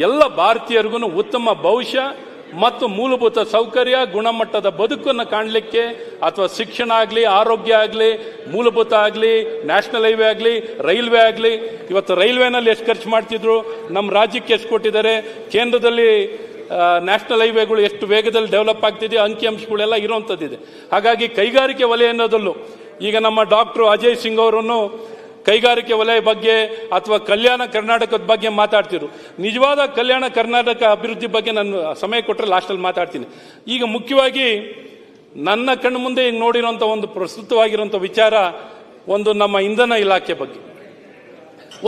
ಎಲ್ಲ ಭಾರತೀಯರಿಗೂ ಉತ್ತಮ ಭವಿಷ್ಯ ಮತ್ತು ಮೂಲಭೂತ ಸೌಕರ್ಯ, ಗುಣಮಟ್ಟದ ಬದುಕನ್ನು ಕಾಣಲಿಕ್ಕೆ, ಅಥವಾ ಶಿಕ್ಷಣ ಆಗಲಿ, ಆರೋಗ್ಯ ಆಗಲಿ, ಮೂಲಭೂತ ಆಗಲಿ, ನ್ಯಾಷನಲ್ ಹೈವೇ ಆಗಲಿ, ರೈಲ್ವೆ ಆಗಲಿ. ಇವತ್ತು ರೈಲ್ವೆನಲ್ಲಿ ಎಷ್ಟು ಖರ್ಚು ಮಾಡ್ತಿದ್ರು, ನಮ್ಮ ರಾಜ್ಯಕ್ಕೆ ಎಷ್ಟು ಕೊಟ್ಟಿದ್ದಾರೆ, ಕೇಂದ್ರದಲ್ಲಿ ನ್ಯಾಷನಲ್ ಹೈವೇಗಳು ಎಷ್ಟು ವೇಗದಲ್ಲಿ ಡೆವಲಪ್ ಆಗ್ತಿದೆ, ಅಂಕಿಅಂಶಗಳೆಲ್ಲ ಇರುವಂಥದ್ದಿದೆ. ಹಾಗಾಗಿ ಕೈಗಾರಿಕೆ ವಲಯ ಅನ್ನೋದಲ್ಲೂ ಈಗ ನಮ್ಮ ಡಾಕ್ಟರ್ ಅಜಯ್ ಸಿಂಗ್ ಅವರನ್ನು ಕೈಗಾರಿಕೆ ವಲಯ ಬಗ್ಗೆ ಅಥವಾ ಕಲ್ಯಾಣ ಕರ್ನಾಟಕದ ಬಗ್ಗೆ ಮಾತಾಡ್ತಿದ್ರು. ನಿಜವಾದ ಕಲ್ಯಾಣ ಕರ್ನಾಟಕ ಅಭಿವೃದ್ಧಿ ಬಗ್ಗೆ ನಾನು ಸಮಯ ಕೊಟ್ಟರೆ ಲಾಸ್ಟಲ್ಲಿ ಮಾತಾಡ್ತೀನಿ. ಈಗ ಮುಖ್ಯವಾಗಿ ನನ್ನ ಕಣ್ಣು ಮುಂದೆ ಈಗ ನೋಡಿರುವಂಥ ಒಂದು ಪ್ರಸ್ತುತವಾಗಿರುವಂಥ ವಿಚಾರ, ಒಂದು ನಮ್ಮ ಇಂಧನ ಇಲಾಖೆ ಬಗ್ಗೆ.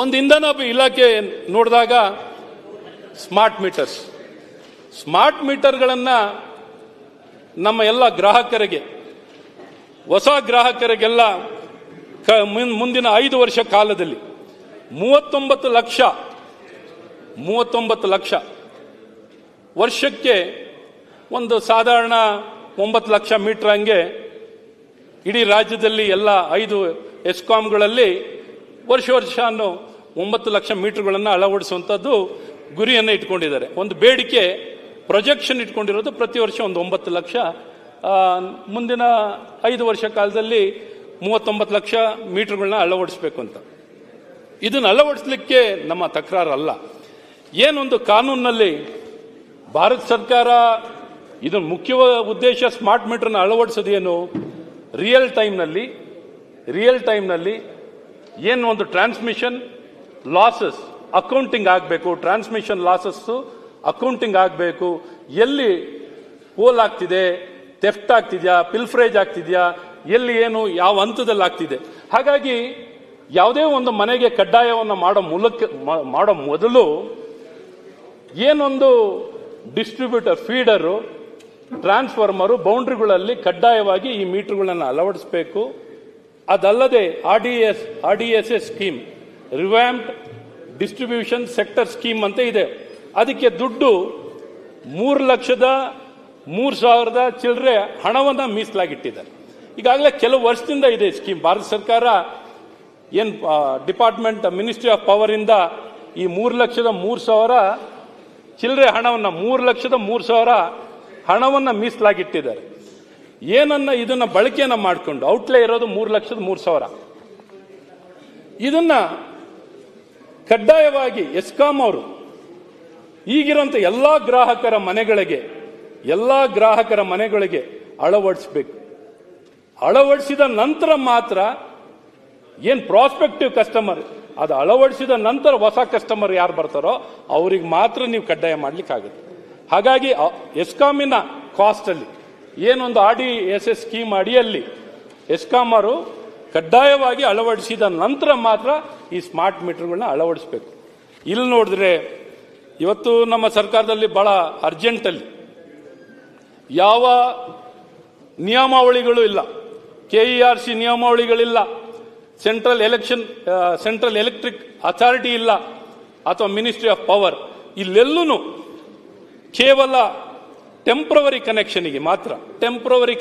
ಒಂದು ಇಂಧನ ಇಲಾಖೆ ನೋಡಿದಾಗ ಸ್ಮಾರ್ಟ್ ಮೀಟರ್ಗಳನ್ನು ನಮ್ಮ ಎಲ್ಲ ಗ್ರಾಹಕರಿಗೆ, ಹೊಸ ಗ್ರಾಹಕರಿಗೆಲ್ಲ ಮುಂದಿನ 5 ವರ್ಷ ಕಾಲದಲ್ಲಿ 39 ಲಕ್ಷ ವರ್ಷಕ್ಕೆ ಒಂದು ಸಾಧಾರಣ 9 ಲಕ್ಷ ಮೀಟರ್ ಹಂಗೆ ಇಡೀ ರಾಜ್ಯದಲ್ಲಿ ಎಲ್ಲ 5 ಎಸ್ಕಾಂಗಳಲ್ಲಿ ವರ್ಷ 9 ಲಕ್ಷ ಮೀಟರ್ಗಳನ್ನು ಅಳವಡಿಸುವಂಥದ್ದು ಗುರಿಯನ್ನು ಇಟ್ಕೊಂಡಿದ್ದಾರೆ. ಒಂದು ಬೇಡಿಕೆ ಪ್ರೊಜೆಕ್ಷನ್ ಇಟ್ಕೊಂಡಿರೋದು ಪ್ರತಿ ವರ್ಷ ಒಂದು 9 ಲಕ್ಷ, ಮುಂದಿನ 5 ವರ್ಷ ಕಾಲದಲ್ಲಿ 39 ಲಕ್ಷ ಮೀಟರ್ಗಳನ್ನ ಅಳವಡಿಸಬೇಕು ಅಂತ. ಇದನ್ನು ಅಳವಡಿಸಲಿಕ್ಕೆ ನಮ್ಮ ತಕರಾರಲ್ಲ. ಏನೊಂದು ಕಾನೂನಿನಲ್ಲಿ ಭಾರತ ಸರ್ಕಾರ ಇದು ಮುಖ್ಯ ಉದ್ದೇಶ ಸ್ಮಾರ್ಟ್ ಮೀಟರ್ನ ಅಳವಡಿಸೋದೇನು, ರಿಯಲ್ ಟೈಮ್ನಲ್ಲಿ ಏನು ಒಂದು ಟ್ರಾನ್ಸ್ಮಿಷನ್ ಲಾಸಸ್ ಅಕೌಂಟಿಂಗ್ ಆಗಬೇಕು, ಟ್ರಾನ್ಸ್ಮಿಷನ್ ಲಾಸಸ್ ಅಕೌಂಟಿಂಗ್ ಆಗಬೇಕು, ಎಲ್ಲಿ ಪೋಲ್ ಆಗ್ತಿದೆ, ಥೆಫ್ಟ್ ಆಗ್ತಿದ್ಯಾ, ಪಿಲ್ಫ್ರೇಜ್ ಆಗ್ತಿದ್ಯಾ, ಎಲ್ಲಿ ಏನು ಯಾವ ಹಂತದಲ್ಲಿ ಆಗ್ತಿದೆ. ಹಾಗಾಗಿ ಯಾವುದೇ ಒಂದು ಮನೆಗೆ ಕಡ್ಡಾಯವನ್ನು ಮಾಡೋ ಮೊದಲು ಏನೊಂದು ಡಿಸ್ಟ್ರಿಬ್ಯೂಟರ್, ಫೀಡರು, ಟ್ರಾನ್ಸ್ಫಾರ್ಮರು, ಬೌಂಡ್ರಿಗಳಲ್ಲಿ ಕಡ್ಡಾಯವಾಗಿ ಈ ಮೀಟರ್ಗಳನ್ನು ಅಳವಡಿಸಬೇಕು. ಅದಲ್ಲದೆ RDSS scheme, revamped distribution sector scheme ಅಂತ ಇದೆ. ಅದಕ್ಕೆ ದುಡ್ಡು 3,03,000 ಚಿಲ್ಲರೆ ಹಣವನ್ನು ಮೀಸಲಾಗಿಟ್ಟಿದ್ದಾರೆ. ಈಗಾಗಲೇ ಕೆಲವು ವರ್ಷದಿಂದ ಇದೆ ಸ್ಕೀಮ್. ಭಾರತ ಸರ್ಕಾರ ಏನು ಡಿಪಾರ್ಟ್ಮೆಂಟ್, ಮಿನಿಸ್ಟ್ರಿ ಆಫ್ ಪವರ್ ಇಂದ ಈ 3,03,000 ಚಿಲ್ಲರೆ ಹಣವನ್ನು 3,03,000 ಹಣವನ್ನು ಮೀಸಲಾಗಿಟ್ಟಿದ್ದಾರೆ. ಇದನ್ನ ಬಳಕೆಯನ್ನ ಮಾಡಿಕೊಂಡು ಔಟ್ಲೇ ಇರೋದು 3,03,000. ಇದನ್ನ ಕಡ್ಡಾಯವಾಗಿ ಎಸ್ಕಾಂ ಅವರು ಈಗಿರುವಂತ ಎಲ್ಲಾ ಗ್ರಾಹಕರ ಮನೆಗಳಿಗೆ ಅಳವಡಿಸಬೇಕು. ಅಳವಡಿಸಿದ ನಂತರ ಮಾತ್ರ ಏನ್ ಪ್ರಾಸ್ಪೆಕ್ಟಿವ್ ಕಸ್ಟಮರ್, ಅದು ಅಳವಡಿಸಿದ ನಂತರ ಹೊಸ ಕಸ್ಟಮರ್ ಯಾರು ಬರ್ತಾರೋ ಅವ್ರಿಗೆ ಮಾತ್ರ ನೀವು ಕಡ್ಡಾಯ ಮಾಡ್ಲಿಕ್ಕಾಗುತ್ತೆ. ಹಾಗಾಗಿ ಎಸ್ಕಾಮಿನ ಕಾಸ್ಟ್ ಅಲ್ಲಿ ಏನೊಂದು RDSS ಸ್ಕೀಮ್ ಅಡಿಯಲ್ಲಿ ಎಸ್ಕಾಂ ಅವರು ಕಡ್ಡಾಯವಾಗಿ ಅಳವಡಿಸಿದ ನಂತರ ಮಾತ್ರ ಈ ಸ್ಮಾರ್ಟ್ ಮೀಟರ್ಗಳನ್ನ ಅಳವಡಿಸಬೇಕು. ಇಲ್ಲಿ ನೋಡಿದ್ರೆ ಇವತ್ತು ನಮ್ಮ ಸರ್ಕಾರದಲ್ಲಿ ಬಹಳ ಅರ್ಜೆಂಟಲ್ಲಿ ಯಾವ ನಿಯಮಾವಳಿಗಳು ಇಲ್ಲ, KERC ನಿಯಮಾವಳಿಗಳಿಲ್ಲ, ಸೆಂಟ್ರಲ್ ಎಲೆಕ್ಟ್ರಿಕ್ ಅಥಾರಿಟಿ ಇಲ್ಲ, ಅಥವಾ ಮಿನಿಸ್ಟ್ರಿ ಆಫ್ ಪವರ್, ಇಲ್ಲೆಲ್ಲೂ ಕೇವಲ ಟೆಂಪ್ರವರಿ ಕನೆಕ್ಷನ್ಗೆ ಮಾತ್ರ, ಟೆಂಪ್ರವರಿ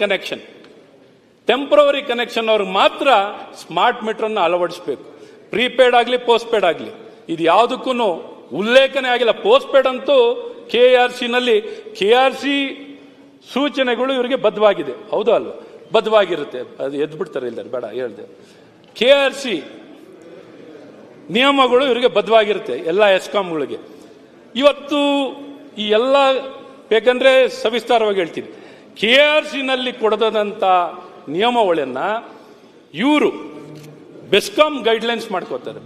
ಕನೆಕ್ಷನ್ ಅವ್ರಿಗೆ ಮಾತ್ರ ಸ್ಮಾರ್ಟ್ ಮೀಟರ್ ಅನ್ನು ಅಳವಡಿಸಬೇಕು. ಪ್ರೀಪೇಡ್ ಆಗಲಿ, ಪೋಸ್ಟ್ ಪೇಡ್ ಆಗಲಿ, ಇದು ಯಾವುದಕ್ಕೂ ಉಲ್ಲೇಖನೆ ಆಗಿಲ್ಲ. ಪೋಸ್ಟ್ ಪೇಡ್ ಅಂತೂ KRC ಸೂಚನೆಗಳು ಇವರಿಗೆ ಬದ್ಧವಾಗಿದೆ, ಹೌದು ಅಲ್ಲ? ಬದ್ಧವಾಗಿರುತ್ತೆ, ಅದು ಎದ್ದು ಬಿಡ್ತಾರೆ, ಇಲ್ಲ ಬೇಡ ಹೇಳ್ದೆ. KRC ನಿಯಮಗಳು ಇವರಿಗೆ ಬದ್ಧವಾಗಿರುತ್ತೆ ಎಲ್ಲ ಎಸ್ಕಾಂಗಳಿಗೆ. ಇವತ್ತು ಈ ಎಲ್ಲ ಬೇಕಂದ್ರೆ ಸವಿಸ್ತಾರವಾಗಿ ಹೇಳ್ತೀನಿ. KRCನಲ್ಲಿ ಕೊಡದಂತ ನಿಯಮಾವಳಿಯನ್ನ ಇವರು ಬೆಸ್ಕಾಂ ಗೈಡ್ಲೈನ್ಸ್ ಮಾಡ್ಕೋತಾರೆ.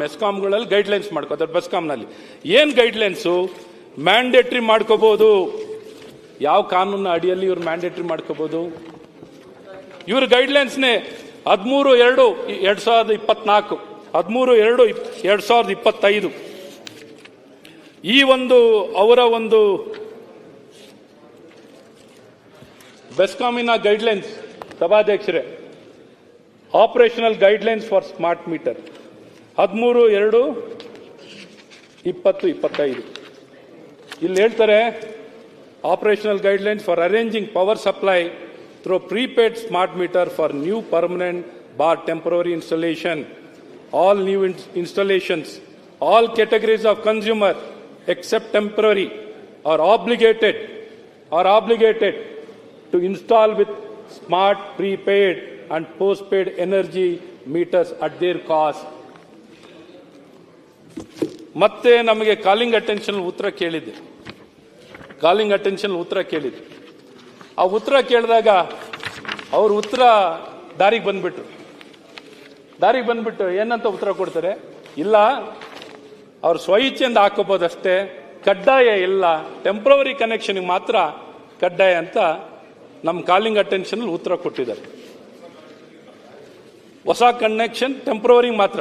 ಎಸ್ಕಾಂಗಳಲ್ಲಿ ಗೈಡ್ಲೈನ್ಸ್ ಮಾಡ್ಕೋತಾರೆ. ಬೆಸ್ಕಾಂನಲ್ಲಿ ಏನ್ ಗೈಡ್ಲೈನ್ಸು ಮ್ಯಾಂಡೇಟ್ರಿ ಮಾಡ್ಕೋಬಹುದು. ಯಾವ ಕಾನೂನಿನ ಅಡಿಯಲ್ಲಿ ಇವ್ರು ಮ್ಯಾಂಡೇಟ್ರಿ ಮಾಡ್ಕೋಬಹುದು? ಇವ್ರ ಗೈಡ್ಲೈನ್ಸ್ನೇ 13/2/2024, 13/2/2025 ಈ ಒಂದು ಅವರ ಒಂದು ಬೆಸ್ಕಾಮಿನ ಗೈಡ್ಲೈನ್ಸ್, ಸಭಾಧ್ಯಕ್ಷರೇ, operational guidelines for smart meter 13/2/2025 ಇಲ್ಲಿ ಹೇಳ್ತಾರೆ, operational guidelines for arranging power supply through prepaid smart meter for new permanent bar temporary installation, all new installations, all categories of consumer except temporary are obligated to install with smart prepaid and postpaid energy meters at their cost. ಮತ್ತೆ ನಮಗೆ calling attention ಉತ್ತರ ಕೇಳಿದ್ದೆ. ಆ ಉತ್ತರ ಕೇಳಿದಾಗ ಅವ್ರ ಉತ್ತರ ದಾರಿಗೆ ಬಂದ್ಬಿಟ್ಟು ಏನಂತ ಉತ್ತರ ಕೊಡ್ತಾರೆ? ಇಲ್ಲ, ಅವ್ರು ಸ್ವಇಚ್ಛೆಯಿಂದ ಹಾಕೋಬಹುದಷ್ಟೇ, ಕಡ್ಡಾಯ ಇಲ್ಲ, ಟೆಂಪ್ರವರಿ ಕನೆಕ್ಷನ್ ಮಾತ್ರ ಕಡ್ಡಾಯ ಅಂತ ನಮ್ಮ ಕಾಲಿಂಗ್ ಅಟೆನ್ಷನ್ ಉತ್ತರ ಕೊಟ್ಟಿದ್ದಾರೆ. ಹೊಸ ಕನೆಕ್ಷನ್ ಟೆಂಪ್ರವರಿ ಮಾತ್ರ.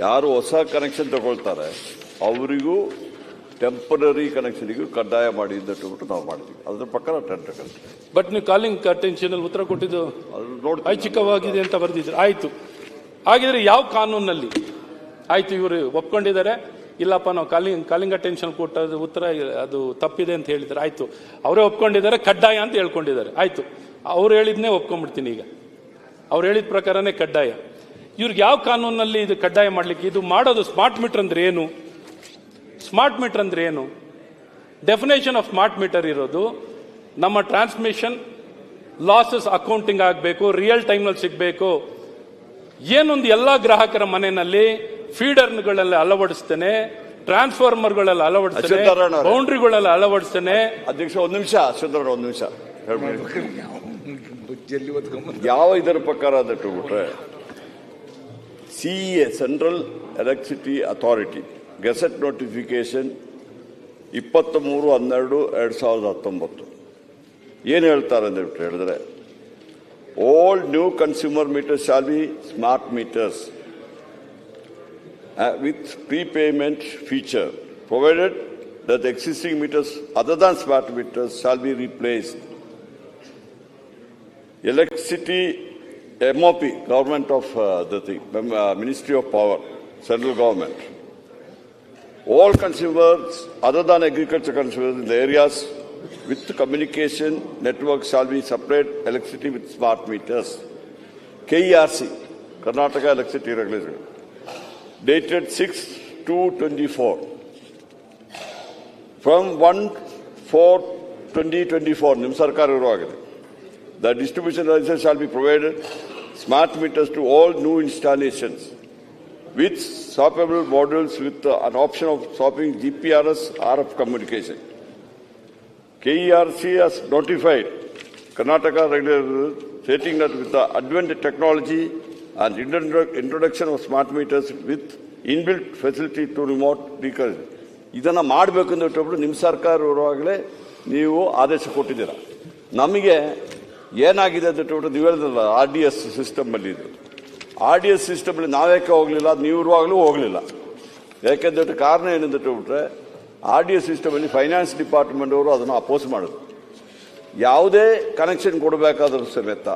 ಯಾರು ಹೊಸ ಕನೆಕ್ಷನ್ ತಗೊಳ್ತಾರೆ ಅವರಿಗೂ ಟೆಂಪರರಿ ಕನೆಕ್ಷನ್ಗೂ ಕಡ್ಡಾಯ ಮಾಡಿ ಅಂತ ನಾವು ಮಾಡ್ತೀವಿ. ಅದ್ರ ಪ್ರಕಾರ ಟೆಂಡರ್. ಬಟ್ ನೀವು ಕಾಲಿಂಗ್ ಅಟೆನ್ಷನ್ ಉತ್ತರ ಕೊಟ್ಟಿದ್ದು ಐಚ್ಛಿಕವಾಗಿದೆ ಅಂತ ಬರೆದಿದ್ರು. ಆಯ್ತು, ಹಾಗಿದ್ರೆ ಯಾವ ಕಾನೂನಲ್ಲಿ ಆಯ್ತು? ಇವರು ಒಪ್ಕೊಂಡಿದ್ದಾರೆ, ಇಲ್ಲಪ್ಪ ನಾವು ಕಾಲಿಂಗ್ ಅಟೆನ್ಷನ್ ಕೊಟ್ಟದ್ದು ಉತ್ತರ ಅದು ತಪ್ಪಿದೆ ಅಂತ ಹೇಳಿದ್ದಾರೆ. ಆಯ್ತು, ಅವರೇ ಒಪ್ಕೊಂಡಿದ್ದಾರೆ, ಕಡ್ಡಾಯ ಅಂತ ಹೇಳ್ಕೊಂಡಿದ್ದಾರೆ. ಆಯ್ತು, ಅವ್ರು ಹೇಳಿದ್ನೇ ಒಪ್ಕೊಂಡ್ಬಿಡ್ತೀನಿ. ಈಗ ಅವ್ರು ಹೇಳಿದ ಪ್ರಕಾರನೇ ಕಡ್ಡಾಯ. ಇವ್ರಿಗೆ ಯಾವ ಕಾನೂನಲ್ಲಿ ಇದು ಕಡ್ಡಾಯ ಮಾಡ್ಲಿಕ್ಕೆ? ಇದು ಮಾಡೋದು ಸ್ಮಾರ್ಟ್ ಮೀಟರ್ ಅಂದ್ರೆ ಏನು? ಡೆಫಿನೇಷನ್ ಆಫ್ ಸ್ಮಾರ್ಟ್ ಮೀಟರ್ ಇರೋದು ನಮ್ಮ ಟ್ರಾನ್ಸ್ಮಿಷನ್ ಲಾಸಸ್ ಅಕೌಂಟಿಂಗ್ ಆಗಬೇಕು, ರಿಯಲ್ ಟೈಮ್ನಲ್ಲಿ ಸಿಗಬೇಕು. ಏನೊಂದು ಎಲ್ಲ ಗ್ರಾಹಕರ ಮನೆಯಲ್ಲಿ ಫೀಡರ್ಗಳೆಲ್ಲ ಅಳವಡಿಸ್ತೇನೆ, ಟ್ರಾನ್ಸ್ಫಾರ್ಮರ್ಗಳೆಲ್ಲ ಅಳವಡಿಸ್ತೇನೆ, ಬೌಂಡ್ರಿಗಳೆಲ್ಲ ಅಳವಡಿಸ್ತೇನೆ. ಅಧ್ಯಕ್ಷ ಒಂದು ನಿಮಿಷ, ಯಾವ ಇದರ ಪ್ರಕಾರ ಬಿಟ್ರೆ CEA central electricity authority gazette notification 23/12/2019 ಏನು ಹೇಳ್ತಾರೆ ಅಂತ ಹೇಳಿದ್ರೆ, all new consumer meters shall be smart meters with prepayment feature, provided that the existing meters other than smart meters shall be replaced. Electricity MOP, government of Ministry of Power, central government. All consumers other than agriculture consumers in the areas with communication network shall be separate electricity with smart meters. KERC, Karnataka Electricity Regulation, dated 6/2/24. From 1/4/2024, ನಿಮ್ಮ ಸರ್ಕಾರ ಇರುವಾಗಿದೆ. The distribution license shall be provided smart meters to all new installations with swappable modules with an option of swapping GPRS RF communication. KERC has notified Karnataka regulators stating that with the advent of technology and introduction of smart meters with inbuilt facility to remote recovery, ಇದನ್ನು ಮಾಡಬೇಕು ಅಂತ ಹೇಳ್ಬಿಟ್ಟು ನಿಮ್ಮ ಸರ್ಕಾರ ಇರುವಾಗಲೇ ನೀವು ಆದೇಶ ಕೊಟ್ಟಿದ್ದೀರಾ. ನಮಗೆ ಏನಾಗಿದೆ ಅಂತ ಹೇಳ್ಬಿಟ್ಟು ನೀವು ಹೇಳಿದ್ರಲ್ಲ, RDS ಸಿಸ್ಟಮಲ್ಲಿ ಇದು RDS ಸಿಸ್ಟಮಲ್ಲಿ ನಾವ್ಯಾಕೆ ಹೋಗಲಿಲ್ಲ, ನೀವು ಇರುವಾಗಲೂ ಹೋಗಲಿಲ್ಲ. ಯಾಕೆಂದ್ರೆ ಕಾರಣ ಏನಂತ ಹೇಳ್ಬಿಟ್ರೆ, RDS ಸಿಸ್ಟಮಲ್ಲಿ ಫೈನಾನ್ಸ್ ಡಿಪಾರ್ಟ್ಮೆಂಟ್ ಅವರು ಅದನ್ನು ಅಪೋಸ್ ಮಾಡೋದು. ಯಾವುದೇ ಕನೆಕ್ಷನ್ ಕೊಡಬೇಕಾದ್ರೂ ಸಮೇತ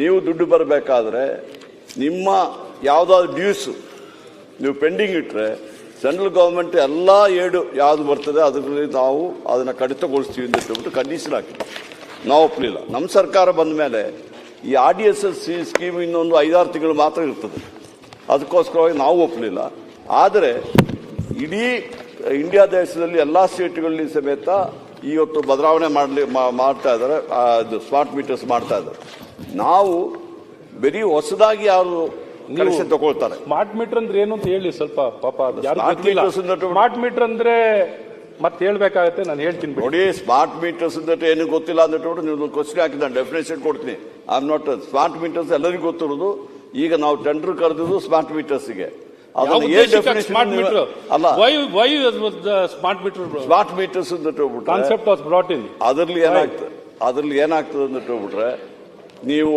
ನೀವು ದುಡ್ಡು ಬರಬೇಕಾದ್ರೆ ನಿಮ್ಮ ಯಾವುದಾದ್ರು ಡ್ಯೂಸ್ ನೀವು ಪೆಂಡಿಂಗ್ ಇಟ್ಟರೆ ಸೆಂಟ್ರಲ್ ಗೌರ್ಮೆಂಟ್ ಎಲ್ಲ ಯಾವುದು ಬರ್ತದೆ ಅದರಲ್ಲಿ ನಾವು ಅದನ್ನು ಕಡಿತಗೊಳಿಸ್ತೀವಿ ಅಂತ ಹೇಳ್ಬಿಟ್ಟು ಕಂಡೀಷನ್ ಹಾಕಿ ನಾವು ಒಪ್ಪಲಿಲ್ಲ. ನಮ್ಮ ಸರ್ಕಾರ ಬಂದ ಮೇಲೆ ಈ RDS ಸ್ಕೀಮ್ ಇನ್ನೊಂದು 5-6 ತಿಂಗಳು ಮಾತ್ರ ಇರ್ತದೆ, ಅದಕ್ಕೋಸ್ಕರವಾಗಿ ನಾವು ಒಪ್ಪಲಿಲ್ಲ. ಆದರೆ ಇಡೀ ಇಂಡಿಯಾ ದೇಶದಲ್ಲಿ ಎಲ್ಲ ಸ್ಟೇಟ್ಗಳಲ್ಲಿ ಸಮೇತ ಇವತ್ತು ಬದಲಾವಣೆ ಮಾಡ್ತಾ ಇದ್ದಾರೆ, ಸ್ಮಾರ್ಟ್ ಮೀಟರ್ಸ್ ಮಾಡ್ತಾ ಇದ್ದಾರೆ. ನಾವು ಬರೀ ಹೊಸದಾಗಿ ಯಾರು ಕನೆಕ್ಷನ್ ತಗೊಳ್ತಾರೆ. ಸ್ಮಾರ್ಟ್ ಮೀಟರ್ ಅಂದ್ರೆ ಏನು ಅಂತ ಹೇಳಿ ಸ್ವಲ್ಪ, ಪಾಪ ಸ್ಮಾರ್ಟ್ ಮೀಟರ್ ಅಂದ್ರೆ ಮತ್ತೆ ಹೇಳ್ಬೇಕಾಗತ್ತೆ, ನಾನು ಹೇಳ್ತೀನಿ ನೋಡಿ. ಸ್ಮಾರ್ಟ್ ಮೀಟರ್ಸ್ ಅಂದ್ರೆ ಏನು ಗೊತ್ತಿಲ್ಲ ಅಂದ್ಬಿಟ್ಟು ನೀವು ಕ್ವಶನ್ ಹಾಕಿ ನಾನು ಡೆಫಿನೇಷನ್ ಕೊಡ್ತೀನಿ. I am not smart meters ಎಲ್ಲರಿಗೂ ಗೊತ್ತಿರೋದು. ಈಗ ನಾವು ಟೆಂಡರ್ ಕರೆದಿದ್ದು ಸ್ಮಾರ್ಟ್ ಮೀಟರ್ಸ್ಗೆ. Smart meters concept was brought in. ಅದರಲ್ಲಿ ಏನಾಗ್ತದೆ ಅಂತ ಹೇಳ್ಬಿಟ್ರೆ, ನೀವು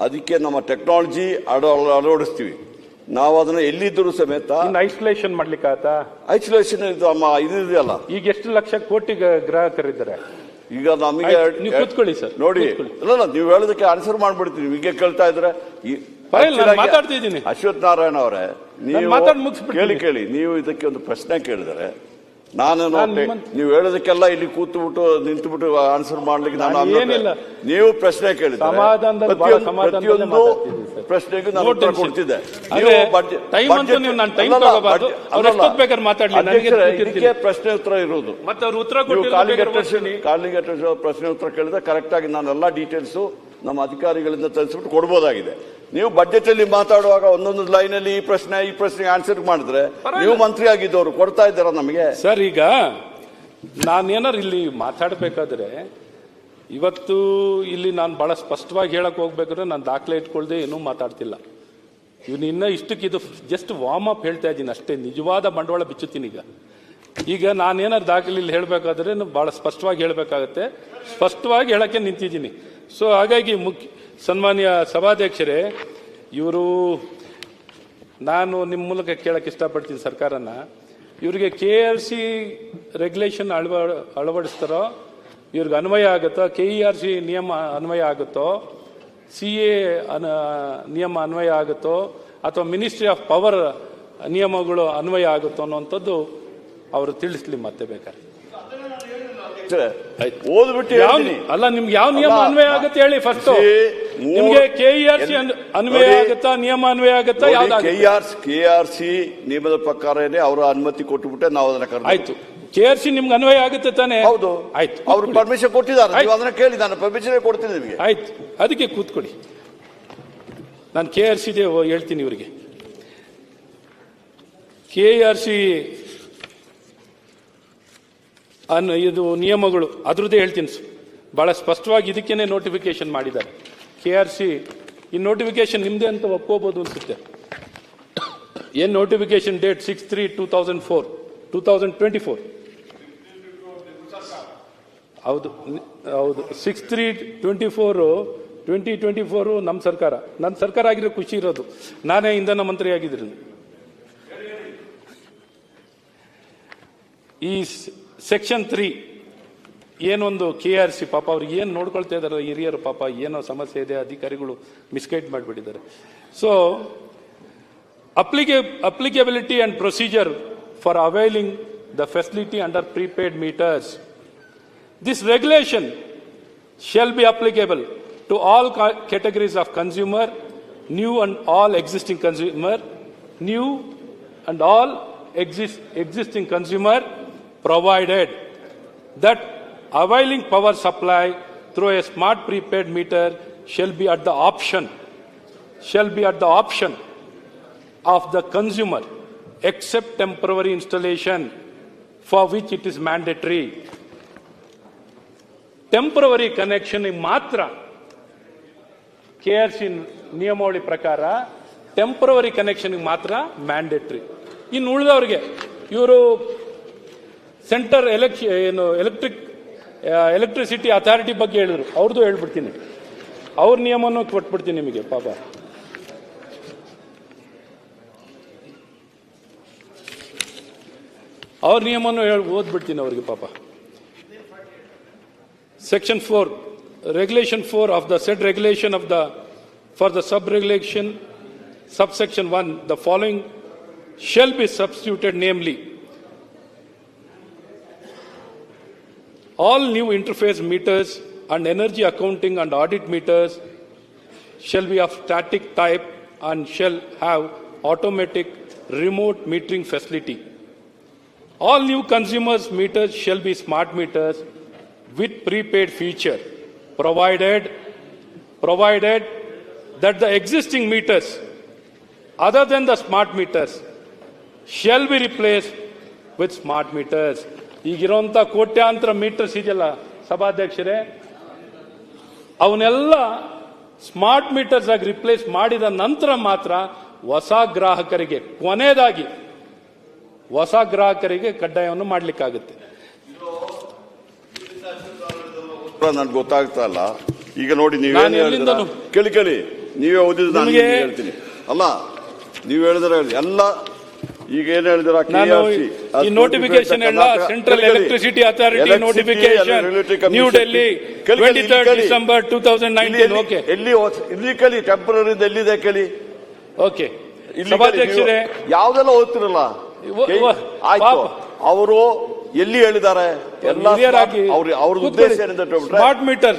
ಅದಕ್ಕೆ ನಮ್ಮ ಟೆಕ್ನಾಲಜಿ ಅಳವಡಿಸ್ತೀವಿ. ನಾವು ಅದನ್ನ ಎಲ್ಲಿದ್ದರೂ ಸಮೇತ ಐಸೋಲೇಷನ್ ಮಾಡ್ಲಿಕ್ಕೆ ಐಸೋಲೇಷನ್ ಇದೆಯಲ್ಲ. ಈಗ ಎಷ್ಟು ಲಕ್ಷ ಕೋಟಿ ಗ್ರಾಹಕರಿದ್ದಾರೆ. ಈಗ ನಮಗೆ ಕೂತ್ಕೊಳ್ಳಿ ಸರ್, ನೋಡಿ, ಇಲ್ಲ ನೀವು ಹೇಳೋದಕ್ಕೆ ಆನ್ಸರ್ ಮಾಡ್ಬಿಡ್ತೀನಿ. ಹೀಗೆ ಕೇಳ್ತಾ ಇದ್ರೆ ಮಾತಾಡ್ತಿದ್ದೀನಿ. ಅಶ್ವಥ್ ನಾರಾಯಣ ಅವರೇ, ನೀವು ಕೇಳಿ ನೀವು ಇದಕ್ಕೆ ಒಂದು ಪ್ರಶ್ನೆ ಕೇಳಿದರೆ ನಾನು ನೀವು ಹೇಳೋದಕ್ಕೆಲ್ಲ ಇಲ್ಲಿ ಕೂತ್ಬಿಟ್ಟು ನಿಂತುಬಿಟ್ಟು ಆನ್ಸರ್ ಮಾಡ್ಲಿಕ್ಕೆ ನಾನು ನೀವು ಪ್ರಶ್ನೆ ಕೇಳಿದ್ರೆ ಪ್ರತಿಯೊಂದು ಪ್ರಶ್ನೆಗೂ ನಾನು ಉತ್ತರ ಕೊಡ್ತಿದ್ದೆ. ಇದಕ್ಕೆ ಪ್ರಶ್ನೆ ಉತ್ತರ ಇರುವುದು. ಕಾಲಿಂಗ್ ಪ್ರಶ್ನೆ ಉತ್ತರ ಕೇಳಿದ್ರೆ ಕರೆಕ್ಟ್ ಆಗಿ ನಾನು ಎಲ್ಲ ಡೀಟೇಲ್ಸ್ ನಮ್ಮ ಅಧಿಕಾರಿಗಳಿಂದ ತಿಳಿಸ್ಬಿಟ್ಟು ಕೊಡ್ಬೋದಾಗಿದೆ. ನೀವು ಬಜೆಟ್ ಅಲ್ಲಿ ಮಾತಾಡುವಾಗ ಒಂದೊಂದು ಲೈನ್ ಅಲ್ಲಿ ಈ ಪ್ರಶ್ನೆಗೆ ಆನ್ಸರ್ ಮಾಡಿದ್ರೆ ನೀವು ಮಂತ್ರಿ ಆಗಿದ್ದವರು ಕೊಡ್ತಾ ಇದ್ದಾರ ನಮಗೆ. ಸರ್, ಈಗ ನಾನೇನಾರು ಇಲ್ಲಿ ಮಾತಾಡಬೇಕಾದ್ರೆ ಇವತ್ತು ಇಲ್ಲಿ ನಾನು ಬಹಳ ಸ್ಪಷ್ಟವಾಗಿ ಹೇಳಕ್ ಹೋಗ್ಬೇಕಾದ್ರೆ ನಾನು ದಾಖಲೆ ಇಟ್ಕೊಳ್ದೆ ಏನೂ ಮಾತಾಡ್ತಿಲ್ಲ. ಇವನು ಇನ್ನ ಇಷ್ಟಕ್ಕೆ ಇದು ಜಸ್ಟ್ ವಾರ್ಮ್ ಅಪ್ ಹೇಳ್ತಾ ಇದ್ದೀನಿ ಅಷ್ಟೇ. ನಿಜವಾದ ಬಂಡವಾಳ ಬಿಚ್ಚುತ್ತೀನಿ. ಈಗ ನಾನೇನಾರು ದಾಖಲೆ ಇಲ್ಲಿ ಹೇಳಬೇಕಾದ್ರೆ ಬಹಳ ಸ್ಪಷ್ಟವಾಗಿ ಹೇಳಬೇಕಾಗತ್ತೆ. ಸ್ಪಷ್ಟವಾಗಿ ಹೇಳಕ್ಕೆ ನಿಂತಿದ್ದೀನಿ. ಸೊ ಹಾಗಾಗಿ ಸನ್ಮಾನ್ಯ ಸಭಾಧ್ಯಕ್ಷರೇ, ಇವರು ನಾನು ನಿಮ್ಮ ಮೂಲಕ ಕೇಳಕ್ಕೆ ಇಷ್ಟಪಡ್ತೀನಿ ಸರ್ಕಾರನ, ಇವರಿಗೆ KERC ರೆಗ್ಯುಲೇಷನ್ ಅಳವಡಿಸ್ತಾರೋ ಇವ್ರಿಗೆ ಅನ್ವಯ ಆಗುತ್ತೋ, KERC ನಿಯಮ ಅನ್ವಯ ಆಗುತ್ತೋ, CA ನಿಯಮ ಅನ್ವಯ ಆಗುತ್ತೋ, ಅಥವಾ ಮಿನಿಸ್ಟ್ರಿ ಆಫ್ ಪವರ್ ನಿಯಮಗಳು ಅನ್ವಯ ಆಗುತ್ತೋ ಅನ್ನುವಂಥದ್ದು ಅವರು ತಿಳಿಸ್ಲಿ ಮತ್ತೆ ಬೇಕಾದ್ರೆ. ಓದ್ಬಿಟ್ಟು ಅಲ್ಲ, ನಿಮ್ಗೆ ಯಾವ ನಿಯಮ ಅನ್ವಯ ಆಗುತ್ತೆ ಹೇಳಿ ಫಸ್ಟ್. ನಿಮ್ಗೆ KERC ಅನ್ವಯ ಆಗುತ್ತಾ, ನಿಯಮ ಅನ್ವಯ ಆಗುತ್ತಾ? KERC ನಿಯಮದ ಪ್ರಕಾರನೇ ಅವರ ಅನುಮತಿ ಕೊಟ್ಟುಬಿಟ್ಟೆ ನಾವು ಅದನ್ನ ಕರೆದು. ಆಯ್ತು, KERC ನಿಮ್ಗೆ ಅನ್ವಯ ಆಗುತ್ತೆ ತಾನೆ? ಹೌದು, ಆಯ್ತು. ಅವ್ರು ಪರ್ಮಿಷನ್ ಕೊಟ್ಟಿದ್ದಾರೆ, ಅದನ್ನ ಕೇಳಿ ನಾನು ಪರ್ಮಿಷನ್ ಕೊಡ್ತೀನಿ ನಿಮಗೆ. ಆಯ್ತು, ಅದಕ್ಕೆ ಕೂತ್ಕೊಡಿ. ನಾನು KERC ಹೇಳ್ತೀನಿ ಇವರಿಗೆ. KERC ಇದು ನಿಯಮಗಳು ಅದ್ರದ್ದೇ ಹೇಳ್ತೀನಿ ಬಹಳ ಸ್ಪಷ್ಟವಾಗಿ. ಇದಕ್ಕೇನೆ ನೋಟಿಫಿಕೇಶನ್ ಮಾಡಿದ್ದಾರೆ KERC. ಈ ನೋಟಿಫಿಕೇಶನ್ ನಿಮ್ದೇ ಅಂತ ಒಪ್ಕೋಬಹುದು ಅನ್ಸುತ್ತೆ. ಏನ್ ನೋಟಿಫಿಕೇಶನ್ ಡೇಟ್ 6/3/2024 ಹೌದು ಹೌದು 6/3/24 ನಮ್ಮ ಸರ್ಕಾರ, ನನ್ನ ಸರ್ಕಾರ ಆಗಿರೋ ಖುಷಿ ಇರೋದು, ನಾನೇ ಇಂಧನ ಮಂತ್ರಿ ಆಗಿದ್ದೀನಿ. ಈ ಸೆಕ್ಷನ್ 3 ಏನೊಂದು KRC ಪಾಪ ಅವ್ರಿಗೆ ಏನು ನೋಡ್ಕೊಳ್ತಾ ಇದ್ದಾರೆ ಹಿರಿಯರು, ಪಾಪ ಏನೋ ಸಮಸ್ಯೆ ಇದೆ, ಅಧಿಕಾರಿಗಳು ಮಿಸ್ಗೈಡ್ ಮಾಡಿಬಿಟ್ಟಿದ್ದಾರೆ. So applicability and procedure for availing the facility under prepaid meters. This regulation shall be applicable to all categories of consumer, new and all existing consumer, new and all existing consumer, provided that availing power supply through a smart prepaid meter shall be at the option of the consumer, except temporary installation for which it is mandatory. Temporary connection ಮಾತ್ರ KRC ನಿಯಮಾವಳಿ ಪ್ರಕಾರ temporary connection ಮಾತ್ರ mandatory. ಇನ್ನು ಉಳಿದವ್ರಿಗೆ ಇವರು centre electricity authority ಬಗ್ಗೆ ಹೇಳಿದ್ರು, ಅವ್ರದ್ದು ಹೇಳ್ಬಿಡ್ತೀನಿ, ಅವ್ರ ನಿಯಮವನ್ನು ಕೊಟ್ಬಿಡ್ತೀನಿ ನಿಮಗೆ. ಪಾಪ ಅವ್ರ ನಿಯಮವನ್ನು ಓದ್ಬಿಡ್ತೀನಿ ಅವ್ರಿಗೆ ಪಾಪ. Section 4, Regulation 4 of the said regulation for the sub-regulation, subsection 1, the following shall be substituted, namely, all new interface meters and energy accounting and audit meters shall be of static type and shall have automatic remote metering facility. All new consumers meters shall be smart meters with prepaid feature, provided that the existing meters other than the smart meters shall be replaced with smart meters. ಈಗಿರುವಂಥ ಕೋಟ್ಯಾಂತರ metres ಇದೆಯಲ್ಲ ಸಭಾಧ್ಯಕ್ಷರೇ, ಅವನ್ನೆಲ್ಲ smart metres ಆಗಿ replace ಮಾಡಿದ ನಂತರ ಮಾತ್ರ ಹೊಸ ಗ್ರಾಹಕರಿಗೆ, ಕೊನೆಯದಾಗಿ ಹೊಸ ಗ್ರಾಹಕರಿಗೆ ಕಡ್ಡಾಯವನ್ನು ಮಾಡಲಿಕ್ಕಾಗುತ್ತೆ. ನನ್ಗೆ ಗೊತ್ತಾಗ್ತಾ ಇಲ್ಲ. ಈಗ ನೋಡಿ, ನೀವೇನು ಕೇಳಿ ನೀವೇ ಓದಿದ್ರು, ನಾನು ಹೇಳ್ತೀನಿ. ಅಲ್ಲ, ನೀವು ಹೇಳಿದ್ರೆ ಎಲ್ಲ ಈಗ ಏನ್ ಹೇಳಿದ್ರ, ಈ ನೋಟಿಫಿಕೇಶನ್ ಎಲ್ಲ central electricity authority notification, new Delhi 23 December 2019. Okay, ಇಲ್ಲಿ ಕೇಳಿ, ಟೆಂಪರರಿ ಎಲ್ಲಿದೆ ಕೇಳಿ. ಓಕೆ, ಸಭಾಧ್ಯಕ್ಷರೇ ಯಾವ್ದೆಲ್ಲ ಓದ್ತಿರಲ್ಲ, ಆಯ್ತು, ಅವರು ಎಲ್ಲಿ ಹೇಳಿದ್ದಾರೆ ಎಲ್ಲ ಅವ್ರ ಉದ್ದೇಶ ಏನಿದೆ, ಸ್ಮಾರ್ಟ್ ಮೀಟರ್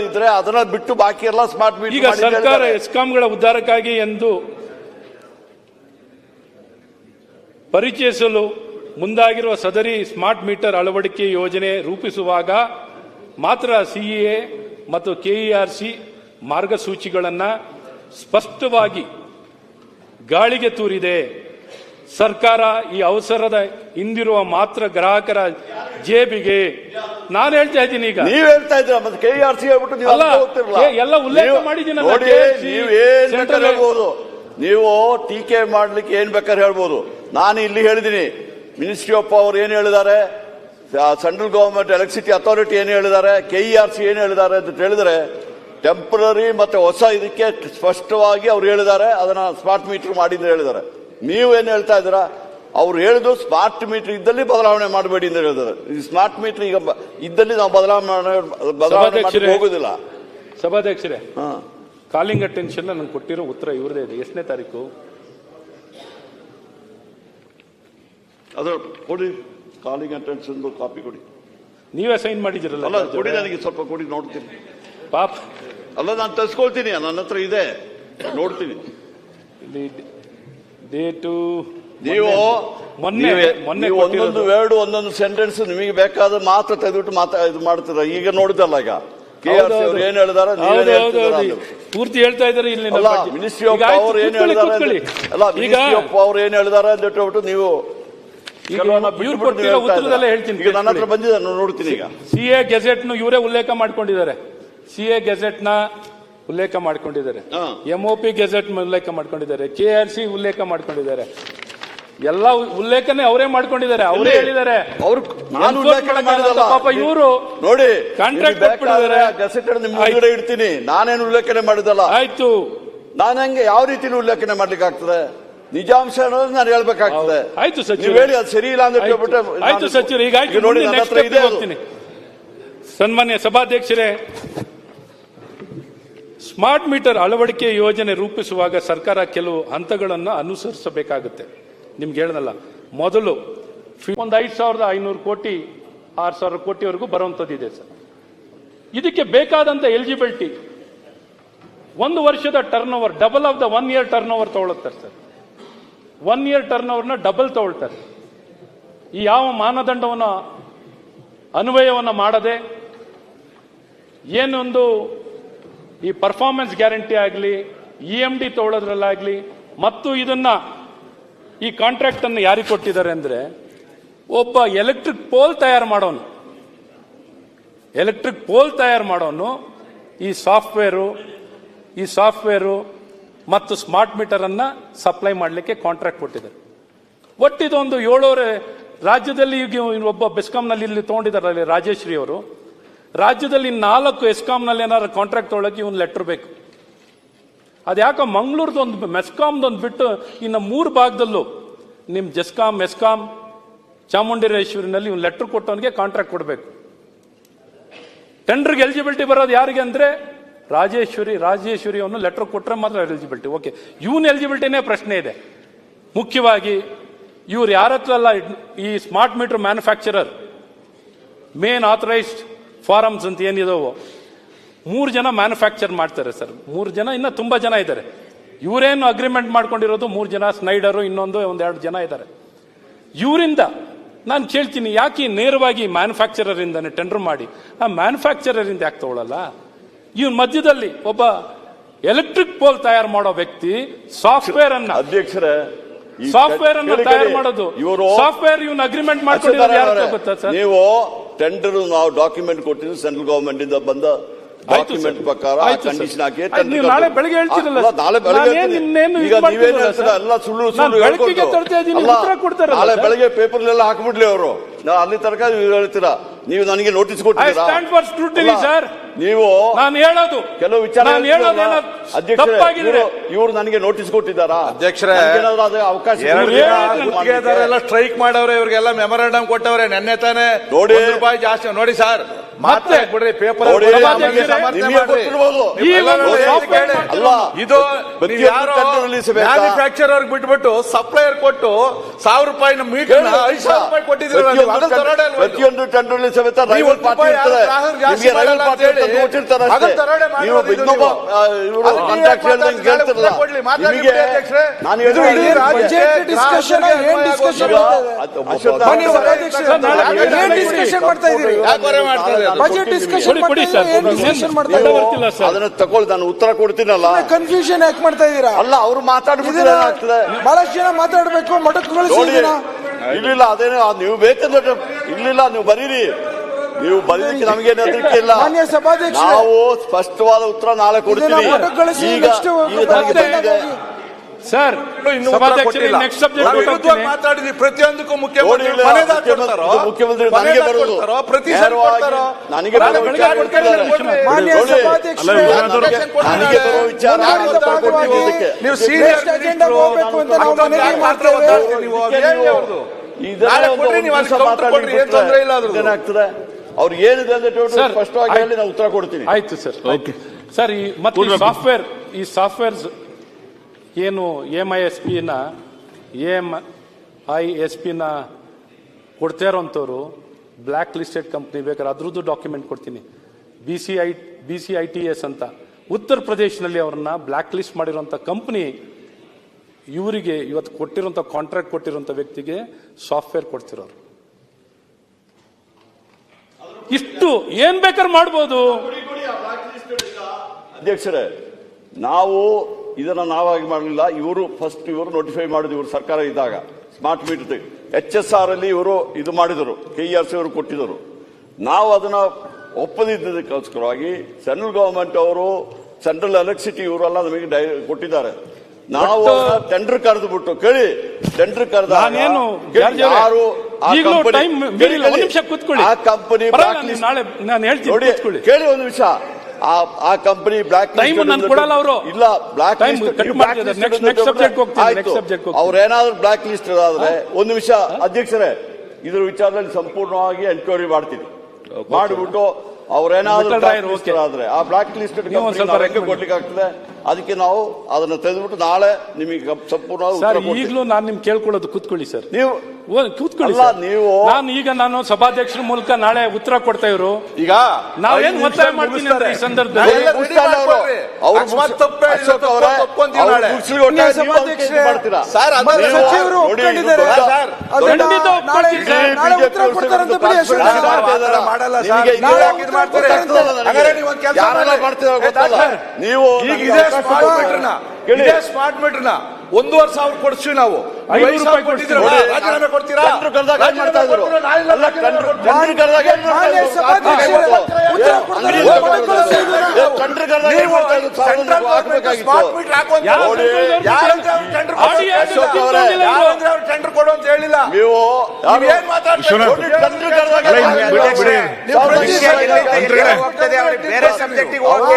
ಇದ್ರೆ ಅದನ್ನ ಬಿಟ್ಟು ಬಾಕಿ ಎಲ್ಲ ಸ್ಮಾರ್ಟ್ ಮೀಟರ್. ಈಗ ಸರ್ಕಾರ ಎಸ್ಕಾಂಗಳ ಉದ್ಧಾರಕ್ಕಾಗಿ ಎಂದು ಪರಿಚಯಿಸಲು ಮುಂದಾಗಿರುವ ಸದರಿ ಸ್ಮಾರ್ಟ್ ಮೀಟರ್ ಅಳವಡಿಕೆ ಯೋಜನೆ ರೂಪಿಸುವಾಗ ಮಾತ್ರ CEA ಮತ್ತು KERC ಮಾರ್ಗಸೂಚಿಗಳನ್ನು ಸ್ಪಷ್ಟವಾಗಿ ಗಾಳಿಗೆ ತೂರಿದೆ. ಸರ್ಕಾರ ಈ ಅವಸರದ ಹಿಂದಿರುವ ಮಾತ್ರ ಗ್ರಾಹಕರ ಜೇಬಿಗೆ. ನಾನು ಹೇಳ್ತಾ ಇದ್ದೀನಿ, ಈಗ ನೀವು ಹೇಳ್ತಾ ಇದ್ದೀರಾ, ಮತ್ತೆ KERC ಹೇಳ್ಬಿಟ್ಟು ನೀವು ಎಲ್ಲ ಉಲ್ಲೇಖ ಮಾಡಿದ್ದೀನಿ. ಹೇಳ್ಬೋದು, ನೀವು ಟೀಕೆ ಮಾಡ್ಲಿಕ್ಕೆ ಏನ್ ಬೇಕಾದ್ರೆ ಹೇಳ್ಬೋದು. ನಾನು ಇಲ್ಲಿ ಹೇಳಿದ್ದೀನಿ, ಮಿನಿಸ್ಟ್ರಿ ಆಫ್ ಪವರ್ ಏನು ಹೇಳಿದ್ದಾರೆ, ಸೆಂಟ್ರಲ್ ಗವರ್ಮೆಂಟ್ ಎಲೆಕ್ಟ್ರಿಸಿಟಿ ಅಥಾರಿಟಿ ಏನು ಹೇಳಿದ್ದಾರೆ, KERC ಏನು ಹೇಳಿದ್ದಾರೆ ಅಂತ ಹೇಳಿದ್ರೆ, ಟೆಂಪರರಿ ಮತ್ತೆ ಹೊಸ ಇದಕ್ಕೆ ಸ್ಪಷ್ಟವಾಗಿ ಅವ್ರು ಹೇಳಿದ್ದಾರೆ, ಅದನ್ನ ಸ್ಮಾರ್ಟ್ ಮೀಟರ್ ಮಾಡಿದ್ರೆ ಹೇಳಿದ್ದಾರೆ. ನೀವೇನು ಹೇಳ್ತಾ ಇದ್ದೀರಾ, ಅವ್ರು ಹೇಳಿದ್ರು ಸ್ಮಾರ್ಟ್ ಮೀಟರ್ ಇದ್ದಲ್ಲಿ ಬದಲಾವಣೆ ಮಾಡಬೇಡಿ ಅಂತ ಹೇಳಿದ್ದಾರೆ. ಈ ಸ್ಮಾರ್ಟ್ ಮೀಟರ್ ಈಗ ಇದ್ದಲ್ಲಿ ನಾವು ಬದಲಾವಣೆ ಹೋಗುದಿಲ್ಲ. ಸಭಾಧ್ಯಕ್ಷರೇ, ಕಾಲಿಂಗ್ ಅಟೆನ್ಷನ್ ನಂಗೆ ಕೊಟ್ಟಿರೋ ಉತ್ತರ ಇವ್ರದೇ ಇದೆ. ಎಷ್ಟನೇ ತಾರೀಕು ಅದ್ರ ಕೊಡಿ, ಕಾಲಿಂಗ್ ಅಟೆನ್ಷನ್ ಕಾಪಿ ಕೊಡಿ. ನೀವೇ ಸೈನ್ ಮಾಡಿದಿರಲ್ಲ. ಅಲ್ಲ, ಕೊಡಿ, ನನಗೆ ಸ್ವಲ್ಪ ಕೊಡಿ, ನೋಡ್ತೀನಿ. ಪಾಪ ಅಲ್ಲ, ನಾನು ತರಿಸ್ಕೊಳ್ತೀನಿ, ನನ್ನ ಹತ್ರ ಇದೆ, ನೋಡ್ತೀನಿ. ಡೇಟು ನೀವು ಒಂದೊಂದು ವರ್ಡ್ ಒಂದೊಂದು ಸೆಂಟೆನ್ಸ್ ನಿಮಗೆ ಬೇಕಾದ ಮಾತ್ರ ತೆಗೆದುಬಿಟ್ಟು ಇದು ಮಾಡ್ತೀರ. ಈಗ ನೋಡಿದಲ್ಲ, ಈಗ KRC ಅವ್ರು ಏನ್ ಹೇಳಿದಾರೆ, ಪೂರ್ತಿ ಹೇಳ್ತಾ ಇದ್ದಾರೆ. ಇಲ್ಲಿ ಮಿನಿಸ್ಟ್ರಿ ಆಫ್ ಪವರ್ ಏನ್ ಹೇಳಿದಾರೆ, ಅಲ್ಲ ಮಿನಿಸ್ಟ್ರಿ ಆಫ್ ಪವರ್ ಏನ್ ಹೇಳಿದಾರೆ ಅಂತ ಹೇಳ್ಬಿಟ್ಟು ನೀವು ಹೇಳ್ತೀನಿ. ಈಗ ನನ್ನ ಹತ್ರ ಬಂದಿದೆ, ನೋಡ್ತೀನಿ. ಈಗ CA ಗೆಜೆಟ್ ಇವರೇ ಉಲ್ಲೇಖ ಮಾಡ್ಕೊಂಡಿದ್ದಾರೆ. CA ಗೆಜೆಟ್ ನ ಉಲ್ಲೇಖ ಮಾಡ್ಕೊಂಡಿದ್ದಾರೆ, MOP ಗೆಜೆಟ್ ಉಲ್ಲೇಖ ಮಾಡ್ಕೊಂಡಿದ್ದಾರೆ, KRC ಉಲ್ಲೇಖ ಮಾಡ್ಕೊಂಡಿದ್ದಾರೆ. ಎಲ್ಲ ಉಲ್ಲೇಖನೆ ಅವರೇ ಮಾಡ್ಕೊಂಡಿದ್ದಾರೆ, ಅವರೇ ಹೇಳಿದ್ದಾರೆ. ಅವ್ರು ನಾನು ಉಲ್ಲೇಖನೆ ಮಾಡಿದಲ್ಲ ಪಾಪ ಇವರು ನೋಡಿ, ಕಾಂಟ್ರಾಕ್ಟ್ ಕೊಟ್ಬಿಟ್ಟಿದ್ದಾರೆ. ಗೆಸೆಟೆಡ್ ನಿಮ್ಮ ಮುಂದೆ ಇಡ್ತೀನಿ, ನಾನೇನು ಉಲ್ಲೇಖನೆ ಮಾಡಿದಲ್ಲ. ಆಯ್ತು, ನಾನು ಹಂಗೆ ಯಾವ ರೀತಿಯಲ್ಲಿ ಉಲ್ಲೇಖನೆ ಮಾಡ್ಲಿಕ್ಕೆ ಆಗ್ತದೆ? ನಿಜಾಂಶ ಅನ್ನೋದು ನಾನು ಹೇಳ್ಬೇಕಾಗ್ತದೆ. ಆಯ್ತು ನೀವು ಸಚಿವ, ಹೇಳಿ ಅದು ಸರಿ ಇಲ್ಲ ಅಂತ ಹೇಳ್ಬಿಟ್ರೆ ಆಯ್ತು ಸಚಿವರು. ಈಗ ನೋಡಿ ನನ್ನ ಹತ್ರ ಇದೆ ಅದು. ಸನ್ಮಾನ್ಯ ಸಭಾಧ್ಯಕ್ಷರೇ, ಸ್ಮಾರ್ಟ್ ಮೀಟರ್ ಅಳವಡಿಕೆ ಯೋಜನೆ ರೂಪಿಸುವಾಗ ಸರ್ಕಾರ ಕೆಲವು ಹಂತಗಳನ್ನು ಅನುಸರಿಸಬೇಕಾಗುತ್ತೆ. ನಿಮ್ಗೆ ಹೇಳದಲ್ಲ, ಮೊದಲು ಒಂದು 5,500 ಕೋಟಿ 6,000 ಕೋಟಿವರೆಗೂ ಬರುವಂತದ್ದಿದೆ ಸರ್. ಇದಕ್ಕೆ ಬೇಕಾದಂತ ಎಲಿಜಿಬಿಲಿಟಿ 1 ವರ್ಷದ turn over double of the 1 year turn over ತಗೊಳ್ತಾರೆ ಸರ್. 1 ಇಯರ್ ಟರ್ನ್ ಓವರ್ನ ಡಬಲ್ ತಗೊಳ್ತಾರೆ. ಈ ಯಾವ ಮಾನದಂಡವನ್ನು ಅನ್ವಯವನ್ನು ಮಾಡದೆ ಏನೊಂದು ಈ ಪರ್ಫಾರ್ಮೆನ್ಸ್ ಗ್ಯಾರಂಟಿ ಆಗಲಿ, EMD ತಗೊಳ್ಳೋದ್ರಲ್ಲಾಗಲಿ, ಮತ್ತು ಇದನ್ನ ಈ ಕಾಂಟ್ರಾಕ್ಟ್ ಅನ್ನು ಯಾರಿಗೆ ಕೊಟ್ಟಿದ್ದಾರೆ ಅಂದ್ರೆ, ಒಬ್ಬ ಎಲೆಕ್ಟ್ರಿಕ್ ಪೋಲ್ ತಯಾರು ಮಾಡೋನು ಈ ಸಾಫ್ಟ್ವೇರು ಮತ್ತು ಸ್ಮಾರ್ಟ್ ಮೀಟರ್ ಅನ್ನ ಸಪ್ಲೈ ಮಾಡಲಿಕ್ಕೆ ಕಾಂಟ್ರಾಕ್ಟ್ ಕೊಟ್ಟಿದ್ದಾರೆ. ಒಟ್ಟಿದೊಂದು 7 ರಾಜ್ಯದಲ್ಲಿ ಈಗ ಒಬ್ಬ ಬೆಸ್ಕಾಂನಲ್ಲಿ ಇಲ್ಲಿ ತಗೊಂಡಿದ್ದಾರೆ ರಾಜೇಶ್ವರಿ ಅವರು. ರಾಜ್ಯದಲ್ಲಿ 4 ಎಸ್ಕಾಂನಲ್ಲಿ ಏನಾದ್ರು ಕಾಂಟ್ರಾಕ್ಟ್ ತೊಗೊಳಕ್ಕೆ ಇವನ್ ಲೆಟರ್ ಬೇಕು. ಅದ್ಯಾಕ ಮಂಗಳೂರದೊಂದು ಮೆಸ್ಕಾಂದೊಂದು ಬಿಟ್ಟು ಇನ್ನು 3 ಭಾಗದಲ್ಲೂ ನಿಮ್ ಜೆಸ್ಕಾಂ, ಮೆಸ್ಕಾಂ, ಚಾಮುಂಡೇಶ್ವರಿನಲ್ಲಿ ಇವನ್ ಲೆಟರ್ ಕೊಟ್ಟವನಿಗೆ ಕಾಂಟ್ರಾಕ್ಟ್ ಕೊಡಬೇಕು. ಟೆಂಡರ್ಗೆ ಎಲಿಜಿಬಿಲಿಟಿ ಬರೋದು ಯಾರಿಗೆ ಅಂದ್ರೆ ರಾಜೇಶ್ವರಿ ಅವನು ಲೆಟರ್ ಕೊಟ್ಟರೆ ಮಾತ್ರ ಎಲಿಜಿಬಿಲಿಟಿ. ಓಕೆ, ಇವನ್ ಎಲಿಜಿಬಿಲಿಟಿನೇ ಪ್ರಶ್ನೆ ಇದೆ. ಮುಖ್ಯವಾಗಿ ಇವ್ರು ಯಾರ ಹತ್ರ ಅಲ್ಲ, ಈ smart meter manufacturer main authorised forms ಅಂತ ಏನಿದಾವೋ 3 ಜನ ಮ್ಯಾನುಫ್ಯಾಕ್ಚರ್ ಮಾಡ್ತಾರೆ ಸರ್. 3 ಜನ, ಇನ್ನ ತುಂಬಾ ಜನ ಇದ್ದಾರೆ. ಇವರೇನು ಅಗ್ರಿಮೆಂಟ್ ಮಾಡ್ಕೊಂಡಿರೋದು 3 ಜನ, ಸ್ನೈಡರು, ಇನ್ನೊಂದು 1-2 ಜನ ಇದ್ದಾರೆ. ಇವರಿಂದ ನಾನು ಕೇಳ್ತೀನಿ, ಯಾಕೆ ನೇರವಾಗಿ ಮ್ಯಾನುಫ್ಯಾಕ್ಚರರ್ ಇಂದಾನೆ ಟೆಂಡರ್ ಮಾಡಿ ಆ ಮ್ಯಾನುಫ್ಯಾಕ್ಚರರ್ ಇಂದ ಯಾಕೆ ತಗೊಳ್ಳಲ್ಲ? ಇವನ್ ಮಧ್ಯದಲ್ಲಿ ಒಬ್ಬ ಎಲೆಕ್ಟ್ರಿಕ್ ಪೋಲ್ ತಯಾರು ಮಾಡೋ ವ್ಯಕ್ತಿ ಸಾಫ್ಟ್ವೇರ್ ಅನ್ನ ತಯಾರು ಮಾಡೋದು, ಸಾಫ್ಟ್ವೇರ್ ಇವನ್ ಅಗ್ರಿಮೆಂಟ್ ಮಾಡ್ಕೊಂಡಿರೋದು ಯಾರು ಗೊತ್ತಾ ಸರ್? ನೀವು ಟೆಂಡರ್ ನಾವು ಡಾಕ್ಯುಮೆಂಟ್ ಕೊಟ್ಟಿದ್ದು ಸೆಂಟ್ರಲ್ ಗವರ್ಮೆಂಟ್ ಇಂದ ಬಂದ ಡಾಕ್ಯುಮೆಂಟ್ ಪ್ರಕಾರ ಕಂಡೀಷನ್ ಹಾಕಿ ನಾಳೆ ಬೆಳಗ್ಗೆ ಹೇಳ್ತೀರಲ್ಲ, ನಾಳೆ ಬೆಳಗ್ಗೆ ಎಲ್ಲ ಸುಳ್ಳು ನಾಳೆ ಬೆಳಗ್ಗೆ ಪೇಪರ್ ಎಲ್ಲ ಹಾಕ್ಬಿಡ್ಲಿ ಅವರು. ಅಲ್ಲಿ ತನಕ ಹೇಳ್ತೀರಾ ನೀವು ನನಗೆ ನೋಟಿಸ್ ಕೊಟ್ಟಿದ್ದೀರಾ? ಸರ್ ನೀವು ನಾನು ಹೇಳೋದು ಕೆಲವು ವಿಚಾರ ಇವರು ನನಗೆ ನೋಟಿಸ್ ಕೊಟ್ಟಿದ್ದಾರಾ? ಅಧ್ಯಕ್ಷರೇ, ಅವಕಾಶ ಸ್ಟ್ರೈಕ್ ಮಾಡವ್ರೆ, ಇವ್ರಿಗೆಲ್ಲ ಮೆಮೊರಾಂಡಮ್ ಕೊಟ್ಟವ್ರೆ. ನೆನ್ನೆ ತಾನೇ ನೋಡಿ ರೂಪಾಯಿ ಜಾಸ್ತಿ ನೋಡಿ ಸರ್, ಮಾತಾಡ್ಬಿಡ್ರಿ ಪೇಪರ್ ಇದು ಮ್ಯಾನುಫ್ಯಾಕ್ಚರರ್ ಬಿಟ್ಬಿಟ್ಟು ಸಪ್ಲೈಯರ್ ಕೊಟ್ಟು 1,000 ರೂಪಾಯಿನ ಮೀಟರ್ 5,000 ರೂಪಾಯಿ ಕೊಟ್ಟಿದ್ದೀರಿ. ಪ್ರತಿಯೊಂದು ಟೆಂಡರ್ ಸಮೇತ ರೈವಲ್ ಪಾರ್ಟಿ ಇರ್ತಾರೆ, ನಿಮಗೆ ರೈವಲ್ ಪಾರ್ಟಿ ಅಂತ ಕೊಟ್ಟಿರ್ತಾರೆ ಅಷ್ಟೇ. ನೀವು ಇನ್ನೊಬ್ಬ ಇವರು ಕಾಂಟ್ರಾಕ್ಟ್ ಹೇಳ್ದಂಗೆ ಕೇಳ್ತಿರಲ್ಲ. ನಿಮಗೆ ನಾನು ಅದನ್ನ ತಗೊಳ್ಳಿ, ನಾನು ಉತ್ತರ ಕೊಡ್ತೀನಲ್ಲ. ಕನ್ಫ್ಯೂಷನ್ ಯಾಕೆ ಮಾಡ್ತಾ ಇದ್ದೀರಾ? ಅಲ್ಲ, ಅವರು ಮಾತಾಡ್ಬಿಟ್ಟಿದ್ರೆ ಆಗ್ತದೆ. ಬಹಳಷ್ಟು ಜನ ಮಾತಾಡ್ಬೇಕು, ಇಲ್ಲ ಅದೇನೋ ನೀವು ಬೇಕಂದ್ರೆ ಇಲ್ಲ, ನೀವು ಬರೀರಿ. ನೀವು ಬರೀಲಿಕ್ಕೆ ನಮಗೇನು ಹೆದರಿಕೆ ಇಲ್ಲ. ನಾವು ಸ್ಪಷ್ಟವಾದ ಉತ್ತರ ನಾಳೆ ಕೊಡ್ತೀವಿ. ಈಗ ಬಂದಿದೆ ಸರ್, ಮಾತಾಡಿದ್ವಿ. ಪ್ರತಿಯೊಂದಕ್ಕೂ ಮುಖ್ಯಮಂತ್ರಿ ನನಗೆ ಬರುವುದು, ನನಗೆ ಬರೋ ವಿಚಾರ ನೀವು ಸೀನಿಯರ್ ಏನಾಗ್ತದೆ ಅವ್ರು ಏನಿದೆ ಅಂದ್ರೆ ಸ್ಪಷ್ಟವಾಗಿ ಹೇಳಿ ನಾನು ಉತ್ತರ ಕೊಡ್ತೀನಿ. ಆಯ್ತು ಸರ್. ಸರ್, ಮತ್ತೆ ಈ ಸಾಫ್ಟ್ವೇರ್ ಏನು AMISP ಕೊಡ್ತಾ ಇರೋಂಥವ್ರು ಬ್ಲ್ಯಾಕ್ ಲಿಸ್ಟೆಡ್ ಕಂಪ್ನಿ, ಬೇಕಾದ್ರೆ ಅದ್ರದ್ದು ಡಾಕ್ಯುಮೆಂಟ್ ಕೊಡ್ತೀನಿ. BCITS ಅಂತ ಉತ್ತರ ಪ್ರದೇಶನಲ್ಲಿ ಅವ್ರನ್ನ ಬ್ಲ್ಯಾಕ್ ಲಿಸ್ಟ್ ಮಾಡಿರುವಂತ ಕಂಪ್ನಿ ಇವರಿಗೆ ಇವತ್ತು ಕೊಟ್ಟಿರುವಂತ ಕಾಂಟ್ರಾಕ್ಟ್ ಕೊಟ್ಟಿರುವಂತ ವ್ಯಕ್ತಿಗೆ ಸಾಫ್ಟ್ವೇರ್ ಕೊಡ್ತಿರೋರು. ಇಷ್ಟು ಏನ್ ಬೇಕಾದ್ರೆ ಮಾಡ್ಬೋದು. ಅಧ್ಯಕ್ಷರೇ, ನಾವು ಇದನ್ನ ನಾವಾಗಿ ಮಾಡಲಿಲ್ಲ. ಇವರು ನೋಟಿಫೈ ಮಾಡಿದ್ರು, ಇವರು ಸರ್ಕಾರ ಇದ್ದಾಗ ಸ್ಮಾರ್ಟ್ ಮೀಟರ್ HSR ಅಲ್ಲಿ ಇವರು ಇದು ಮಾಡಿದರು, KERC ಅವರು ಕೊಟ್ಟಿದ್ದರು. ನಾವು ಅದನ್ನ ಒಪ್ಪದಿದ್ದಕ್ಕೋಸ್ಕರವಾಗಿ ಸೆಂಟ್ರಲ್ ಗವರ್ಮೆಂಟ್ ಅವರು, ಸೆಂಟ್ರಲ್ ಎಲೆಕ್ಟ್ರಿಸಿಟಿ ಇವರೆಲ್ಲ ನಮಗೆ ಕೊಟ್ಟಿದ್ದಾರೆ. ನಾವು ಟೆಂಡರ್ ಕರೆದು ಬಿಟ್ಟು ಕೇಳಿ, ಟೆಂಡರ್ ಕರೆದ ನಾನೇನು ಯಾರು ಈಗಲೂ ಟೈಮ್ ಮೀರಿಲ್ಲ, ಒಂದು ನಿಮಿಷ ಕೂತ್ಕೊಳ್ಳಿ. ಆ ಕಂಪನಿ ನಾಳೆ ನಾನು ಹೇಳ್ತೀನಿ, ನೋಡಿ ಕೂತ್ಕೊಳ್ಳಿ. ಕೇಳಿ ಒಂದು ನಿಮಿಷ. ಆ ಕಂಪನಿ ಬ್ಲಾಕ್ ಟೈಮ್ ನಾನು ಕೊಡಲ್ಲ, ಅವರು ಇಲ್ಲ ಬ್ಲಾಕ್ ಟೈಮ್ ಕಟ್ ಮಾಡ್ತಿದ್ದಾರೆ. ನೆಕ್ಸ್ಟ್ ಸಬ್ಜೆಕ್ಟ್ ಹೋಗ್ತೀನಿ, ನೆಕ್ಸ್ಟ್ ಸಬ್ಜೆಕ್ಟ್ ಹೋಗ್ತೀನಿ. ಅವ್ರೇನಾದ್ರು ಬ್ಲಾಕ್ ಲಿಸ್ಟ್ ಆದ್ರೆ ಒಂದು ನಿಮಿಷ ಅಧ್ಯಕ್ಷರೇ, ಇದ್ರ ವಿಚಾರದಲ್ಲಿ ಸಂಪೂರ್ಣವಾಗಿ ಎನ್ಕ್ವೈರಿ ಮಾಡ್ತೀನಿ. ಮಾಡಿಬಿಟ್ಟು ಅವ್ರೇನಾದ್ರು ಆದ್ರೆ ಆ ಬ್ಲಾಕ್ ಲಿಸ್ಟ್ ಕೊಡ್ಲಿಕ್ಕೆ ಆಗ್ತದೆ. ಅದಕ್ಕೆ ನಾವು ಅದನ್ನ ತೆಗೆದುಬಿಟ್ಟು ನಾಳೆ ನಿಮಗೆ ಸಂಪೂರ್ಣವಾಗಿ ಈಗಲೂ ನಾನು ನಿಮ್ಗೆ ಕೇಳ್ಕೊಳ್ಳೋದು ಕೂತ್ಕೊಳ್ಳಿ ಸರ್. ನೀವು ಕೂತ್ಕೊಳ್ಳಿ. ನೀವು ನಾನು ಸಭಾಧ್ಯಕ್ಷರ ಮೂಲಕ ನಾಳೆ ಉತ್ತರ ಕೊಡ್ತಾ ಇವರು. ಈಗ ನಾವೇನ್ ಒತ್ತಾಯ ಮಾಡ್ತೀನಿ ಅಂದ್ರೆ ಈ ಸಂದರ್ಭದಲ್ಲಿ ಸಚಿವರು ಒಪ್ಕೊಂಡಿದ್ದಾರೆ. ಖಂಡಿತ ಉತ್ತರ ಕೊಡ್ತಾರಂತ ಬಿಡಿ. ನೀವು ಸ್ಮಾರ್ಟ್ ಮೀಟರ್ನ 1,500 ಕೊಡ್ತೀವಿ ನಾವು. 5,000 ಕೊಟ್ಟಿದ್ರೆ ರಾಜೀನಾಮೆ ಕೊಡ್ತೀರಾ? ಟೆಂಡರ್ ಕೊಡು ಅಂತ ಹೇಳಿಲ್ಲ. ನೀವು ಏನ್ ಮಾತಾಡ್ತೀರಿ? ಬೇರೆ ಸಬ್ಜೆಕ್ಟಿಗೆ ಹೋಗಿ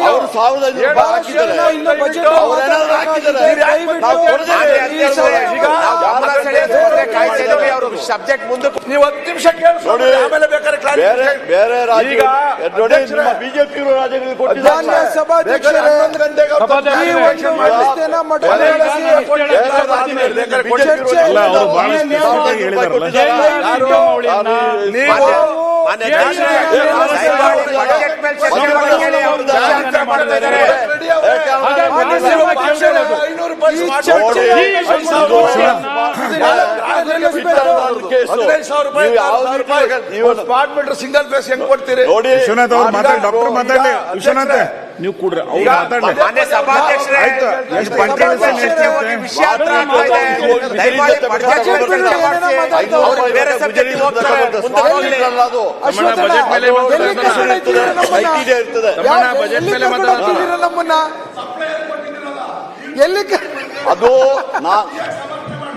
ಅವರು 1,500 ಹಾಕಿದ್ದಾರೆ. ಸಬ್ಜೆಕ್ಟ್ ಮುಂದೆ ನೀವು 10 ನಿಮಿಷ ಕೇಳಿ, ಆಮೇಲೆ ಬೇಕಾದ್ರೆ ಬೇರೆ ರಾಜ್ಯ ಬಿಜೆಪಿ ರಾಜ್ಯಗಳಿಗೆ ಕೊಟ್ಟಿದ್ದಾರೆ. ಸ್ಮಾರ್ಟ್ ಮೀಟರ್ ಸಿಂಗಲ್ ಫೇಸ್ ಹೆಂಗ್ ಕೊಡ್ತೀರಿ ನೋಡಿ. ವಿಶ್ವನಾಥ್ ಅವ್ರು ಮಾತಾಡಿ, ಡಾಕ್ಟರ್ ಮಾತಾಡಲಿ. ವಿಶ್ವನಾಥ್ ನೀವು ಕೂಡ್ರಿ, ಅವ್ರು ಮಾತಾಡಲಿ. ಅದು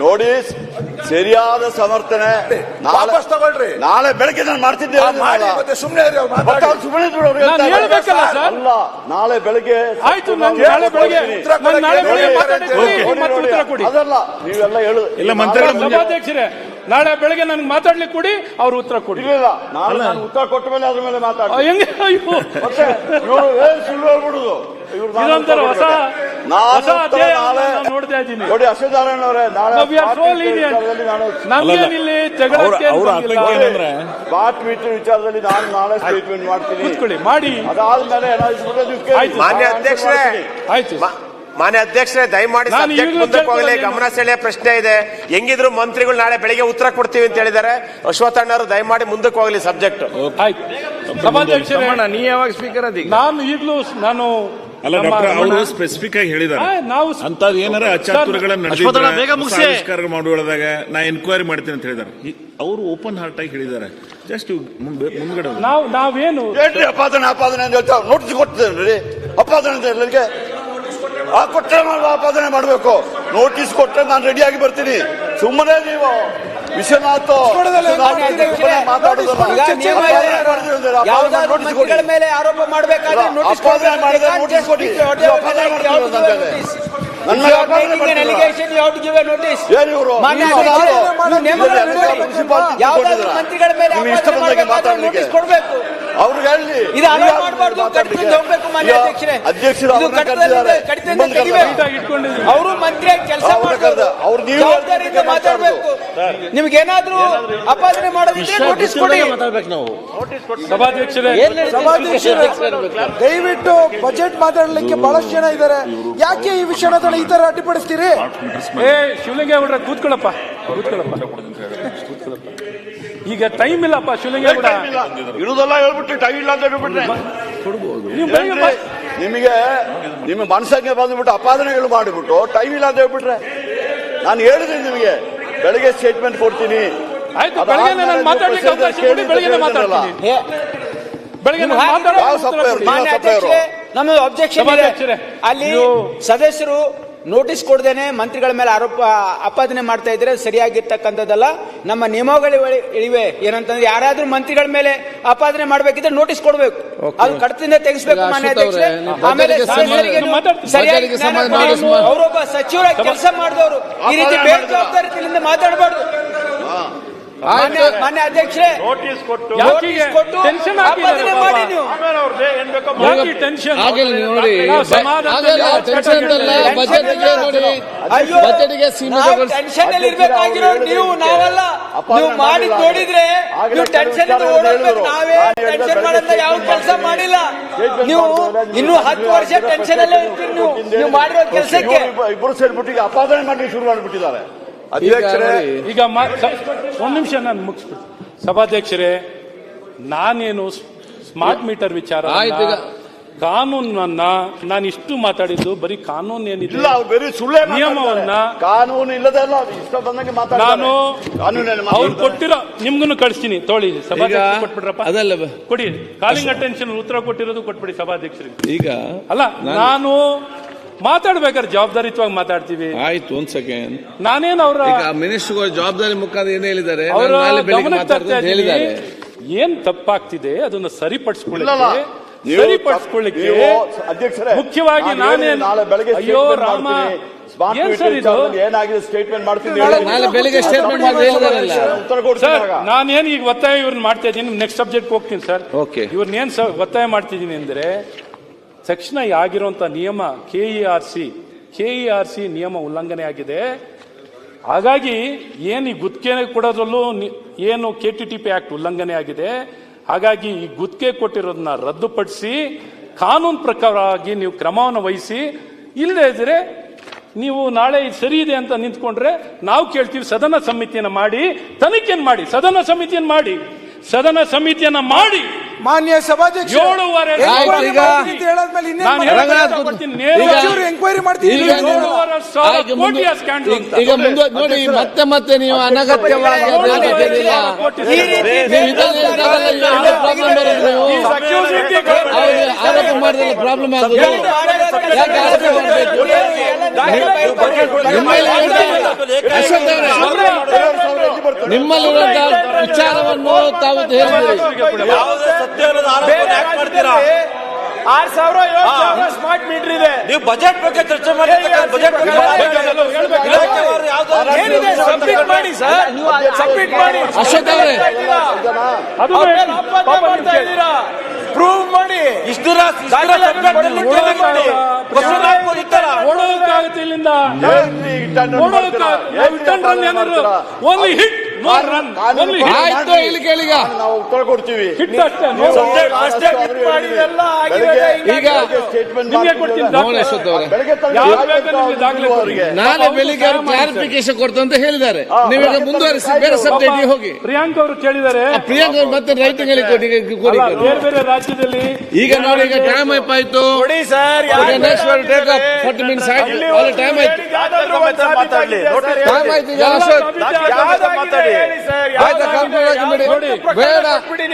ನೋಡಿ, ಸರಿಯಾದ ಸಮರ್ಥನೆ ವಾಪಸ್ ತಗೊಳ್ರಿ. ನಾಳೆ ಬೆಳಗ್ಗೆ ನಾನು ಮಾಡ್ತಿದ್ದೇನೆ. ಸುಮ್ಮನೆ ಅಲ್ಲ, ನಾಳೆ ಬೆಳಗ್ಗೆ ಆಯ್ತು. ನಾಳೆ ಬೆಳಗ್ಗೆ ಅದಲ್ಲ, ನೀವೆಲ್ಲ ಹೇಳುದು ಇಲ್ಲ ಮಂತ್ರಿಗಳು ಸಭಾಧ್ಯಕ್ಷರೇ, ನಾಳೆ ಬೆಳಗ್ಗೆ ನನ್ಗೆ ಮಾತಾಡ್ಲಿಕ್ಕೆ ಕೊಡಿ, ಅವ್ರು ಉತ್ತರ ಕೊಡಿ. ಇಲ್ಲ, ನಾಳೆ ನಾನು ಉತ್ತರ ಕೊಟ್ಟ ಮೇಲೆ ಅದ್ರ ಮೇಲೆ ಮಾತಾಡಿ. ಹೆಂಗೆ? ಅಯ್ಯೋ, ಮತ್ತೆ ಇವರು ಸುಳ್ಳು ಹೇಳ್ಬಿಡುದು. ಇದೊಂಥರ ಹೊಸ ಅಧ್ಯಾಯ ನೋಡ್ತಾ ಇದ್ದೀನಿ. ನೋಡಿ ಅಶ್ವಥ್ ನಾರಾಯಣ ಅವರೇ, ನಾಳೆ ನಮ್ಗೇನಿಲ್ಲಿ ಜಗಳಕ್ಕೆ ಸ್ಮಾರ್ಟ್ ಮೀಟರ್ ವಿಚಾರದಲ್ಲಿ ನಾನು ನಾಳೆ ಸ್ಟೇಟ್ಮೆಂಟ್ ಮಾಡ್ತೀನಿ. ಕೂತ್ಕೊಳ್ಳಿ, ಮಾಡಿ. ಅದಾದ್ಮೇಲೆ ಮಾನ್ಯ ಅಧ್ಯಕ್ಷರೇ, ಆಯ್ತು. ಮಾನ್ಯ ಅಧ್ಯಕ್ಷರೇ, ದಯಮಾಡಿ ಸಬ್ಜೆಕ್ಟ್ ಮುಂದಕ್ಕೆ ಹೋಗಲಿ. ಗಮನ ಸೆಳೆಯ ಪ್ರಶ್ನೆ ಇದೆ. ಹೆಂಗಿದ್ರು ಮಂತ್ರಿಗಳು ನಾಳೆ ಬೆಳಿಗ್ಗೆ ಉತ್ತರ ಕೊಡ್ತೀವಿ ಅಂತ ಹೇಳಿದ್ದಾರೆ. ಅಶ್ವಥಣ್ಣವರು ದಯಮಾಡಿ ಮುಂದಕ್ಕೆ ಹೋಗಲಿ ಸಬ್ಜೆಕ್ಟ್. ಆಯ್ತು ಸಭಾಧ್ಯಕ್ಷರೇ, ನೀ ಯಾವಾಗ ಸ್ಪೀಕರ್ ಅದಿ? ನಾನು ಈಗಲೂ ಅಲ್ಲ ಡಾಕ್ಟರ್, ಅವರು ಸ್ಪೆಸಿಫಿಕ್ ಆಗಿ ಹೇಳಿದ್ದಾರೆ. ನಾವು ಅಂತದ್ ಏನಾರ ಅಚಾತುರ್ಯಗಳನ್ನ ಆವಿಷ್ಕಾರ ಮಾಡುವಾಗ ನಾ ಎನ್ಕ್ವೈರಿ ಮಾಡ್ತೀನಿ ಅಂತ ಹೇಳಿದ್ದಾರೆ. ಅವರು ಓಪನ್ ಹಾರ್ಟ್ ಆಗಿ ಹೇಳಿದ್ದಾರೆ. ಜಸ್ಟ್ ಮುಂದ್ಗಡೆ ನಾವೇನು ಅಪಾದನೆ ಅಂತ ಹೇಳ್ತಾರೆ. ನೋಟಿಸ್ ಕೊಡ್ತೇನೆ ಅಪಾದನೆ ಅಂತ ಎಲ್ಲರಿಗೆ ಕೊಟ್ಟರೆ ಆಪಾದನೆ ಮಾಡಬೇಕು. ನೋಟಿಸ್ ಕೊಟ್ಟರೆ ನಾನು ರೆಡಿಯಾಗಿ ಬರ್ತೀನಿ. ಸುಮ್ಮನೆ ನೀವು ವಿಶ್ವನಾಥ್ ಮೇಲೆ ಆರೋಪ ಮಾಡಬೇಕಾದ್ರೆ ನೋಟಿಸ್ ಕೊಡಿ. ಅವ್ರಿಗೆ ಹೇಳಿ ಅವರು ಮಂತ್ರಿ ಕೆಲಸ ಅವ್ರು ಮಾತಾಡ್ಬೇಕು. ನಿಮ್ಗೇನಾದ್ರೂ ಅಪಾದನೆ ಮಾಡೋದಿದ್ರೆ ನೋಟಿಸ್ ಕೊಡಿ. ಸಭಾಧ್ಯಕ್ಷರೇ, ದಯವಿಟ್ಟು ಬಜೆಟ್ ಮಾತಾಡ್ಲಿಕ್ಕೆ ಬಹಳಷ್ಟು ಜನ ಇದ್ದಾರೆ. ಯಾಕೆ ಈ ವಿಷಯನ ಈ ತರ ಅಡ್ಡಿಪಡಿಸ್ತೀರಿ? ಶಿವಲಿಂಗೇಗೌಡ್ರ ಕೂತ್ಕೊಳ್ಳಪ್ಪ. ಈಗ ಟೈಮ್ ಇಲ್ಲಪ್ಪ ಶಿವಲಿಂಗೇಗೌಡ. ಇರುವುದೆಲ್ಲ ಹೇಳ್ಬಿಟ್ಟು ಟೈಮ್ ಇಲ್ಲ ಅಂತ ಹೇಳ್ಬಿಟ್ರೆ ನಿಮಗೆ ನಿಮ್ಮ ಮನಸ್ಸಂಗೆ ಬಂದ್ಬಿಟ್ಟು ಅಪಾದನೆಗಳು ಮಾಡಿಬಿಟ್ಟು ಟೈಮ್ ಇಲ್ಲ ಅಂತ ಹೇಳ್ಬಿಟ್ರೆ ನಾನು ಹೇಳಿದ್ದೀನಿ ನಿಮಗೆ ಬೆಳಗ್ಗೆ ಸ್ಟೇಟ್ಮೆಂಟ್ ಕೊಡ್ತೀನಿ. ಆಯ್ತು, ಬೆಳಗ್ಗೆ ನಾನು ಮಾತಾಡ್ಲಿಕ್ಕೆ ಅವಕಾಶ ಕೊಡಿ, ಬೆಳಗ್ಗೆ ಮಾತಾಡ್ತೀನಿ. ಬೆಳಗ್ಗೆ ನೀವು ನಾನು ಹಾಕಿದ್ರೆ ಮಾತಾಡೋ ಉತ್ತರ ಕೊಡಿ. ಮಾನ್ಯ ಅಧ್ಯಕ್ಷರೇ, ನಮ್ಮದು ಅಬ್ಜೆಕ್ಷನ್ ಇದೆ. ಸಭಾಧ್ಯಕ್ಷರೇ, ಅಲ್ಲಿ ನೀವು- ಸದಸ್ಯರು ನೋಟಿಸ್ ಕೊಡದೇನೆ ಮಂತ್ರಿಗಳ ಮೇಲೆ ಆಪಾದನೆ ಮಾಡ್ತಾ ಇದ್ರೆ ಸರಿಯಾಗಿರ್ತಕ್ಕಂಥದ್ದಲ್ಲ. ನಮ್ಮ ನಿಯಮಗಳು ಇವೆ ಏನಂತಂದ್ರೆ ಯಾರಾದ್ರೂ ಮಂತ್ರಿಗಳ ಮೇಲೆ ಆಪಾದನೆ ಮಾಡ್ಬೇಕಿದ್ರೆ ನೋಟಿಸ್ ಕೊಡ್ಬೇಕು, ಅದು ಕಡತದಿಂದ ತೆಗಿಸ್ಬೇಕು ಮಾನ್ಯ ಅಧ್ಯಕ್ಷರೇ. ಆಮೇಲೆ ಸದಸ್ಯರಿಗೆ ಸರಿಯಾಗಿ ಜ್ಞಾನ ಕೊಡಿ. ಅವರೊಬ್ಬ ಸಚಿವರಾಗಿ ಕೆಲಸ ಮಾಡಿದವರು ಈ ರೀತಿ ಬೇಜವಾಬ್ದಾರಿಯಿಂದ ಮಾತಾಡಬಾರ್ದು. ಮಾನ್ಯ ಅಧ್ಯಕ್ಷರೇ, ನೋಟಿಸ್ ಕೊಟ್ಟು ಯಾಕೆ ಟೆನ್ಷನ್ ಆಪಾದನೆ ಮಾಡಿ ನೀವು. ಆಮೇಲೆ ಅವ್ರದ್ದು ಏನ್ ಬೇಕೋ ಯಾಕೆ ಟೆನ್ಷನ್? ಆಗಲ್ಲ ನೋಡಿ, ನಾವು ಸಮಾಧಾನದಲ್ಲಿ ಟೆನ್ಷನ್ ಅಲ್ಲ, ಬಜೆಟ್ಗೆ ನೋಡಿ, ಅಯ್ಯೋ, ಬಜೆಟ್ಗೆ ನಾವು ಟೆನ್ಷನ್ ಅಲ್ಲಿ ಇರ್ಬೇಕಾಗಿರೋ ನೀವು, ನಾವಲ್ಲ. ನೀವು ಮಾಡಿ ನೋಡಿದ್ರೆ ನೀವು ಟೆನ್ಷನ್ ಓಡೋಗ್ಬೇಕು. ನಾವೇ ಟೆನ್ಷನ್ ಮಾಡಂತ ಯಾವ ಕೆಲಸ ಮಾಡಿಲ್ಲ. ನೀವು ಇನ್ನೂ 10 ವರ್ಷ ಟೆನ್ಷನ್ ಅಲ್ಲೇ ಇರ್ತೀರಿ. ನೀವು ಮಾಡಿರೋ ಕೆಲಸಕ್ಕೆ ಇಬ್ಬರು ಸೇರ್ಬಿಟ್ಟು ಈಗ ಅಪಾದನೆ ಮಾಡಿ ಶುರು ಮಾಡಿಬಿಟ್ಟಿದ್ದಾರೆ. ಅಧ್ಯಕ್ಷರೇ ಈಗ ಒಂದ್ ನಿಮಿಷ ನಾನು ಮುಗಿಸ್ಬಿಡ್ತೀನಿ. ಸಭಾಧ್ಯಕ್ಷರೇ, ನಾನೇನು ಸ್ಮಾರ್ಟ್ ಮೀಟರ್ ವಿಚಾರ ಆಯ್ತು, ಈಗ ಕಾನೂನನ್ನ ನಾನು ಇಷ್ಟು ಮಾತಾಡಿದ್ದು ಬರೀ ಕಾನೂನು ಏನಿದೆ ಇಲ್ಲ, ಅವ್ರು ಬೇರೆ ಸುಳ್ಳೇ ನಿಯಮವನ್ನ ಕಾನೂನು ಇಲ್ಲದಲ್ಲ, ಇಷ್ಟ ಬಂದಂಗೆ ನಾನು ಕಾನೂನಲ್ಲಿ ಅವ್ರು ಕೊಟ್ಟಿರೋ ನಿಮ್ಗೂ ಕಳಿಸ್ತೀನಿ. ತೊಳಿ ಸಭಾಧ್ಯಕ್ಷ ಕೊಟ್ಬಿಡ್ರಪ್ಪ, ಅದಲ್ಲ ಕೊಡಿ. ಕಾಲಿಂಗ್ ಅಟೆನ್ಷನ್ ಉತ್ತರ ಕೊಟ್ಟಿರೋದು ಕೊಟ್ಬಿಡಿ ಸಭಾಧ್ಯಕ್ಷರಿಗೆ. ಈಗ ಅಲ್ಲ, ನಾನು ಮಾತಾಡ್ಬೇಕಾದ್ರೆ ಜವಾಬ್ದಾರಿಯುತವಾಗಿ ಮಾತಾಡ್ತೀವಿ. ಆಯ್ತು, ಒಂದ್ ಸೆಕೆಂಡ್. ನಾನೇನು ಅವ್ರ ಈಗ ಮಿನಿಸ್ಟರ್ ಜವಾಬ್ದಾರಿ ಮುಖಾಂತರ ಏನ್ ಹೇಳಿದ್ದಾರೆ, ಅವರ ನಾನು ನಾಳೆ ಬೆಳಿಗ್ಗೆ ಗಮನಕ್ಕೆ ತರ್ತಾ ಮಾತಾಡ್ತೀನಿ ಅಂತ ಇದ್ದೀನಿ. ಹೇಳಿದ್ದಾರೆ. ಏನ್ ತಪ್ಪಾಗ್ತಿದೆ ಅದನ್ನ ಸರಿಪಡಿಸ್ಕೊಳ್ಳಿಕ್ಕೆ ನೀವು ಸರಿಪಡಿಸ್ಕೊಳ್ಳಿಕ್ಕೆ ಅಧ್ಯಕ್ಷರೇ, ಮುಖ್ಯವಾಗಿ ನಾನೇನು ನಾಳೆ ಬೆಳಗ್ಗೆ ಅಯ್ಯೋ ರಾಮ ಏನ್ ಸರ್ ಇದು? ಏನಾಗಿದೆ ಸ್ಟೇಟ್ಮೆಂಟ್ ಮಾಡ್ತೀನಿ. ನಾಳೆ ಬೆಳಿಗ್ಗೆ ಸ್ಟೇಟ್ಮೆಂಟ್ ಮಾಡಿ ಹೇಳಿದಾರಲ್ಲ. ಉತ್ತರ ಸರ್, ಕೊಡ್ತೀನಿ. ನಾನೇನು ಈಗ ಒತ್ತಾಯ ಇವ್ರನ್ನ ಮಾಡ್ತಾ ಇದ್ದೀನಿ. ನೆಕ್ಸ್ಟ್ ಸಬ್ಜೆಕ್ಟ್ ಹೋಗ್ತೀನಿ ಸರ್. ಓಕೆ. ಇವ್ರನ್ನೇನ್ ಒತ್ತಾಯ ಮಾಡ್ತಿದ್ದೀನಿ ಅಂದ್ರೆ, ತಕ್ಷಣ ಆಗಿರುವಂತ ನಿಯಮ ಕೆಇಆರ್ಸಿ ನಿಯಮ ಉಲ್ಲಂಘನೆ ಆಗಿದೆ. ಹಾಗಾಗಿ ಏನು ಈ ಗುತ್ತಿಗೆ ಕೊಡೋದ್ರಲ್ಲೂ ಏನು KTTP ಆಕ್ಟ್ ಉಲ್ಲಂಘನೆ ಆಗಿದೆ. ಹಾಗಾಗಿ ಈ ಗುತ್ತಿಗೆ ಕೊಟ್ಟಿರೋದನ್ನ ರದ್ದುಪಡಿಸಿ ಕಾನೂನು ಪ್ರಕಾರವಾಗಿ ನೀವು ಕ್ರಮವನ್ನು ವಹಿಸಿ. ಇಲ್ಲದೇ ಇದ್ರೆ ನೀವು ನಾಳೆ ಇದು ಸರಿ ಇದೆ ಅಂತ ನಿಂತ್ಕೊಂಡ್ರೆ ನಾವು ಕೇಳ್ತೀವಿ, ಸದನ ಸಮಿತಿಯನ್ನ ಮಾಡಿ ತನಿಖೆಯನ್ನು ಮಾಡಿ, ಸದನ ಸಮಿತಿಯನ್ನ ಮಾಡಿ. ಮಾನ್ಯ ಸಭಾಧ್ಯಕ್ಷ 7.5 ಎಂಕ್ವೈರಿ ಮಾಡ್ತೀನಿ. ಈಗ ಮುಂದೆ ನೋಡಿ, ಮತ್ತೆ ನೀವು ಅನಗತ್ಯವಾಗಿ ಆರೋಪ ಮಾಡಿದ್ರೆ ಪ್ರಾಬ್ಲಮ್ ಆಗುದು. ಯಾಕೆ ಆರೋಪ ಮಾಡಬೇಕು? ನಿಮ್ಮಲ್ಲಿರುವಂತಹ ವಿಚಾರವನ್ನು ತಾವು ಹೇಳಿದ್ದೀರಿ. 6,000 ಸ್ಮಾರ್ಟ್ ಮೀಟರ್ ಇದೆ. ನೀವು ಬಜೆಟ್ ಬಗ್ಗೆ ಚರ್ಚೆ ಮಾಡಿ. ಬಜೆಟ್ ಏನಿದೆ ಸಬ್ಮಿಟ್ ಮಾಡಿ ಸರ್, ಸಬ್ಮಿಟ್ ಮಾಡಿ. ಅಶೋಕ್ ಅವರೇ, ಪ್ರೂವ್ ಮಾಡಿ. ಇಲ್ಲಿಂದ ಓನ್ಲಿ ಹಿಟ್ ನೋ ರನ್. ಆಯ್ತು, ಇಲ್ಲಿ ಕೇಳಿಗ ನಾವು ಉತ್ತರ ಕೊಡ್ತೀವಿ. ಹಿಟ್ ಅಷ್ಟೇ. ಈಗ ನಿಮಗೆ ಕೊಡ್ತೀನಿ ದಾಖಲೆ. ಅಶೋಕ್ ಅವರೇ, ಯಾರು ಬೇಕು ನಿಮಗೆ ದಾಖಲೆ ಕೊಡಿ. ನಾಳೆ ಬೆಳಿಗ್ಗೆ ಅವರು ಕ್ಲಾರಿಫಿಕೇಶನ್ ಕೊಡ್ತು ಅಂತ ಹೇಳಿದ್ದಾರೆ. ನೀವೀಗ ಮುಂದುವರಿಸಿ ಬೇರೆ ಸಬ್ಜೆಕ್ಟ್ ಹೋಗಿ. ಪ್ರಿಯಾಂಕ್ ಅವರು ಕೇಳಿದ್ದಾರೆ. ಪ್ರಿಯಾಂಕ್ ಅವರು ಮತ್ತೆ ರೈಟಿಂಗ್ ಅಲ್ಲಿ ಕೊಡಿ. ಬೇರೆ ಬೇರೆ ರಾಜ್ಯದಲ್ಲಿ ಈಗ ನೋಡಿ, ಈಗ ಟೈಮ್ ಅಪ್ ಆಯ್ತು. Sir, next take up 40 minutes ಆಯ್ತು. ಟೈಮ್ ಆಯ್ತು, ಟೈಮ್ ಆಯ್ತು. ಈಗ ಅಶೋಕ್ ಆಯ್ತಾ, ಕಂಪ್ಲೀಟ್ ಬಿಡಿ. ಬೇಡ,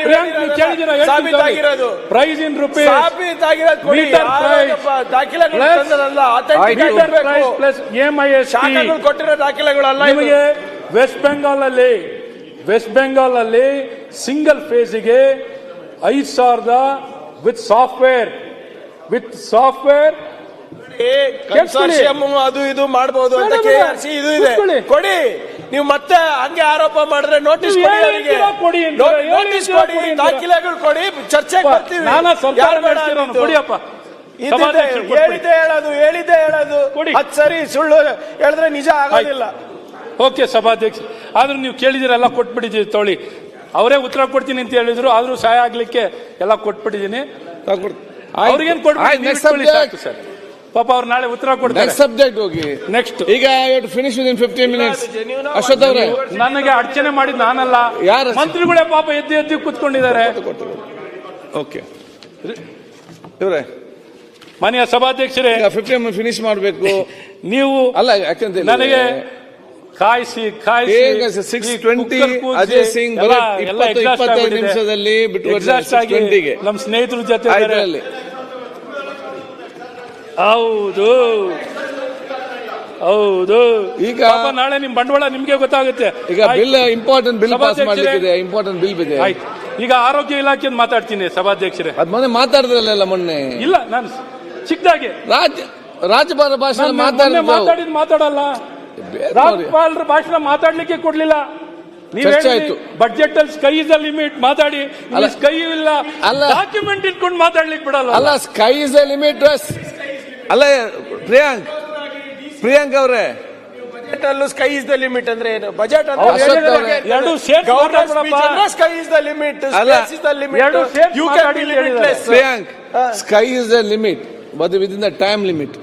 ಪ್ರಿಯಾಂಕ್ ನೀವು ಕೇಳಿದ್ದೀರಾ? Price in rupees, meter price plus MIST ಕೊಟ್ಟಿರೋ ದಾಖಲೆಗಳಲ್ಲ. ನಿಮಗೆ ವೆಸ್ಟ್ ಬೆಂಗಾಲ್ ಅಲ್ಲಿ ಸಿಂಗಲ್ ಫೇಸ್ಗೆ 5,000 ವಿತ್ ಸಾಫ್ಟ್ವೇರ್ ಕನ್ಸಾರ್ಷಿಯಂ ಅದು ಇದು ಮಾಡಬಹುದು ಅಂತ KRC ಇದು ಇದೆ. ಕೊಡಿ. ನೀವು ಮತ್ತೆ ಹಂಗೆ ಆರೋಪ ಮಾಡಿದ್ರೆ ನೋಟಿಸ್ ಕೊಡಿ, ಅವರಿಗೆ ನೋಟಿಸ್ ಕೊಡಿ, ದಾಖಲೆಗಳು ಕೊಡಿ, ಚರ್ಚೆಗೆ ಬರ್ತೀವಿ. ಕೊಡಿಯಪ್ಪ. ಹೇಳಿದ್ದೆ ಹೇಳೋದು ಅದು ಸರಿ, ಸುಳ್ಳು ಹೇಳಿದ್ರೆ ನಿಜ ಆಗೋದಿಲ್ಲ. ಓಕೆ ಸಭಾಧ್ಯಕ್ಷ, ಆದ್ರೂ ನೀವು ಕೇಳಿದಿರಲ್ಲ, ಕೊಟ್ಬಿಟ್ಟಿದ್ದೀವಿ. ತೊಳಿ ಅವರೇ ಉತ್ತರ ಕೊಡ್ತೀನಿ ಅಂತ ಹೇಳಿದ್ರು, ಆದ್ರೂ ಸಹಾಯ ಆಗ್ಲಿಕ್ಕೆ ಎಲ್ಲ ಕೊಟ್ಬಿಟ್ಟಿದ್ದೀನಿ. ಅವ್ರಿಗೇನು ಕೊಡ್ಬಿಟ್ಟು ಸಾಕು ಸರ್. ಪಾಪ ಅವ್ರು ನಾಳೆ ಉತ್ತರ ಕೊಡ್ತಾರೆ. ಸಬ್ಜೆಕ್ಟ್ ಹೋಗಿ. ನೆಕ್ಸ್ಟ್ ಈಗ finish with in 15 minutes. Ashok ಅವರೇ, ನನಗೆ ಅಡಚಣೆ ಮಾಡಿದ್ ನಾನಲ್ಲ, ಯಾರು? ಮಂತ್ರಿಗಳೇ ಪಾಪ ಎದ್ದು ಕೂತ್ಕೊಂಡಿದ್ದಾರೆ. ಓಕೆ ಇವರೇ, ಮಾನ್ಯ ಸಭಾಧ್ಯಕ್ಷರೇ, 15 ಮಿನಿಟ್ ಫಿನಿಶ್ ಮಾಡಬೇಕು. ನೀವು ಅಲ್ಲ, ಯಾಕಂತ ನನಗೆ ಕಾಯಿಸಿ ಈಗ 6:20 ಅಜಯ್ ಸಿಂಗ್ ಬರೀ 20-25 ನಿಮಿಷದಲ್ಲಿ ಬಿಟ್ಟು 6:20ಗೆ ನಮ್ಮ ಸ್ನೇಹಿತರ ಜೊತೆ ಇದರಲ್ಲಿ ಹೌದು ಹೌದು. ಈಗ ನಾಳೆ ನಿಮ್ ಬಂಡವಾಳ ನಿಮ್ಗೆ ಗೊತ್ತಾಗುತ್ತೆ. ಈಗ ಬಿಲ್ ಇಂಪಾರ್ಟೆಂಟ್ ಬಿಲ್ ಪಾಸ್ ಮಾಡ್ಲಿಕ್ಕಿದೆ, ಇಂಪಾರ್ಟೆಂಟ್ ಬಿಲ್ ಇದೆ. ಆಯ್ತು, ಈಗ ಆರೋಗ್ಯ ಇಲಾಖೆ ಮಾತಾಡ್ತೀನಿ ಸಭಾಧ್ಯಕ್ಷರೇ. ಅದ್ ಮೊನ್ನೆ ಮಾತಾಡಿದ್ರಲ್ಲ ಮೊನ್ನೆ. ಇಲ್ಲ, ನಾನು ಚಿಕ್ಕದಾಗಿ ರಾಜ್ಯಪಾಲ ಭಾಷಣ ಮಾತಾಡಲ್ಲ. ರಾಜ್ಯಪಾಲರ ಭಾಷಣ ಮಾತಾಡ್ಲಿಕ್ಕೆ ಕೊಡ್ಲಿಲ್ಲ. ಆಯ್ತು. ಬಡ್ಜೆಟ್ ಅಲ್ಲಿ ಸ್ಕೈ ಇಸ್ ದ ಲಿಮಿಟ್ ಮಾತಾಡಿ, ಸ್ಕೈ ಇಲ್ಲ, ಡಾಕ್ಯುಮೆಂಟ್ ಇಟ್ಕೊಂಡು ಮಾತಾಡ್ಲಿಕ್ಕೆ ಬಿಡಲ್ಲ. ಅಲ್ಲ, ಸ್ಕೈ ಇಸ್ ದ ಲಿಮಿಟ್. ಅಲ್ಲ ಪ್ರಿಯಾಂಕ್ ಅವರೇ, ಸ್ಕೈ ಇಸ್ ದ ಲಿಮಿಟ್ ಅಂದ್ರೆ ಏನು? ಬಜೆಟ್ ಎರಡು sky is the limit, Priyank, sky is the limit but within the time limit.